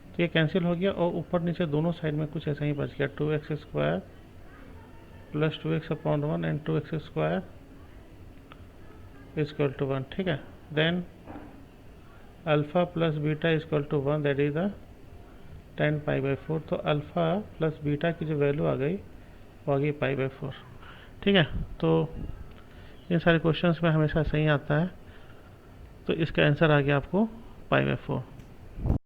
तो ये कैंसिल हो गया और ऊपर नीचे दोनों साइड में कुछ ऐसा ही बच गया 2x² plus 2x/1 and 2x² equal to 1। ठीक है, then alpha plus beta equal to 1, that is the 10π/4। तो अल्फ़ा प्लस बीटा की जो वैल्यू आ गई वो आ गई π/4। ठीक है, तो इन सारे क्वेश्चंस में हमेशा सही आता है, तो इसका आंसर आ गया आपको π/4।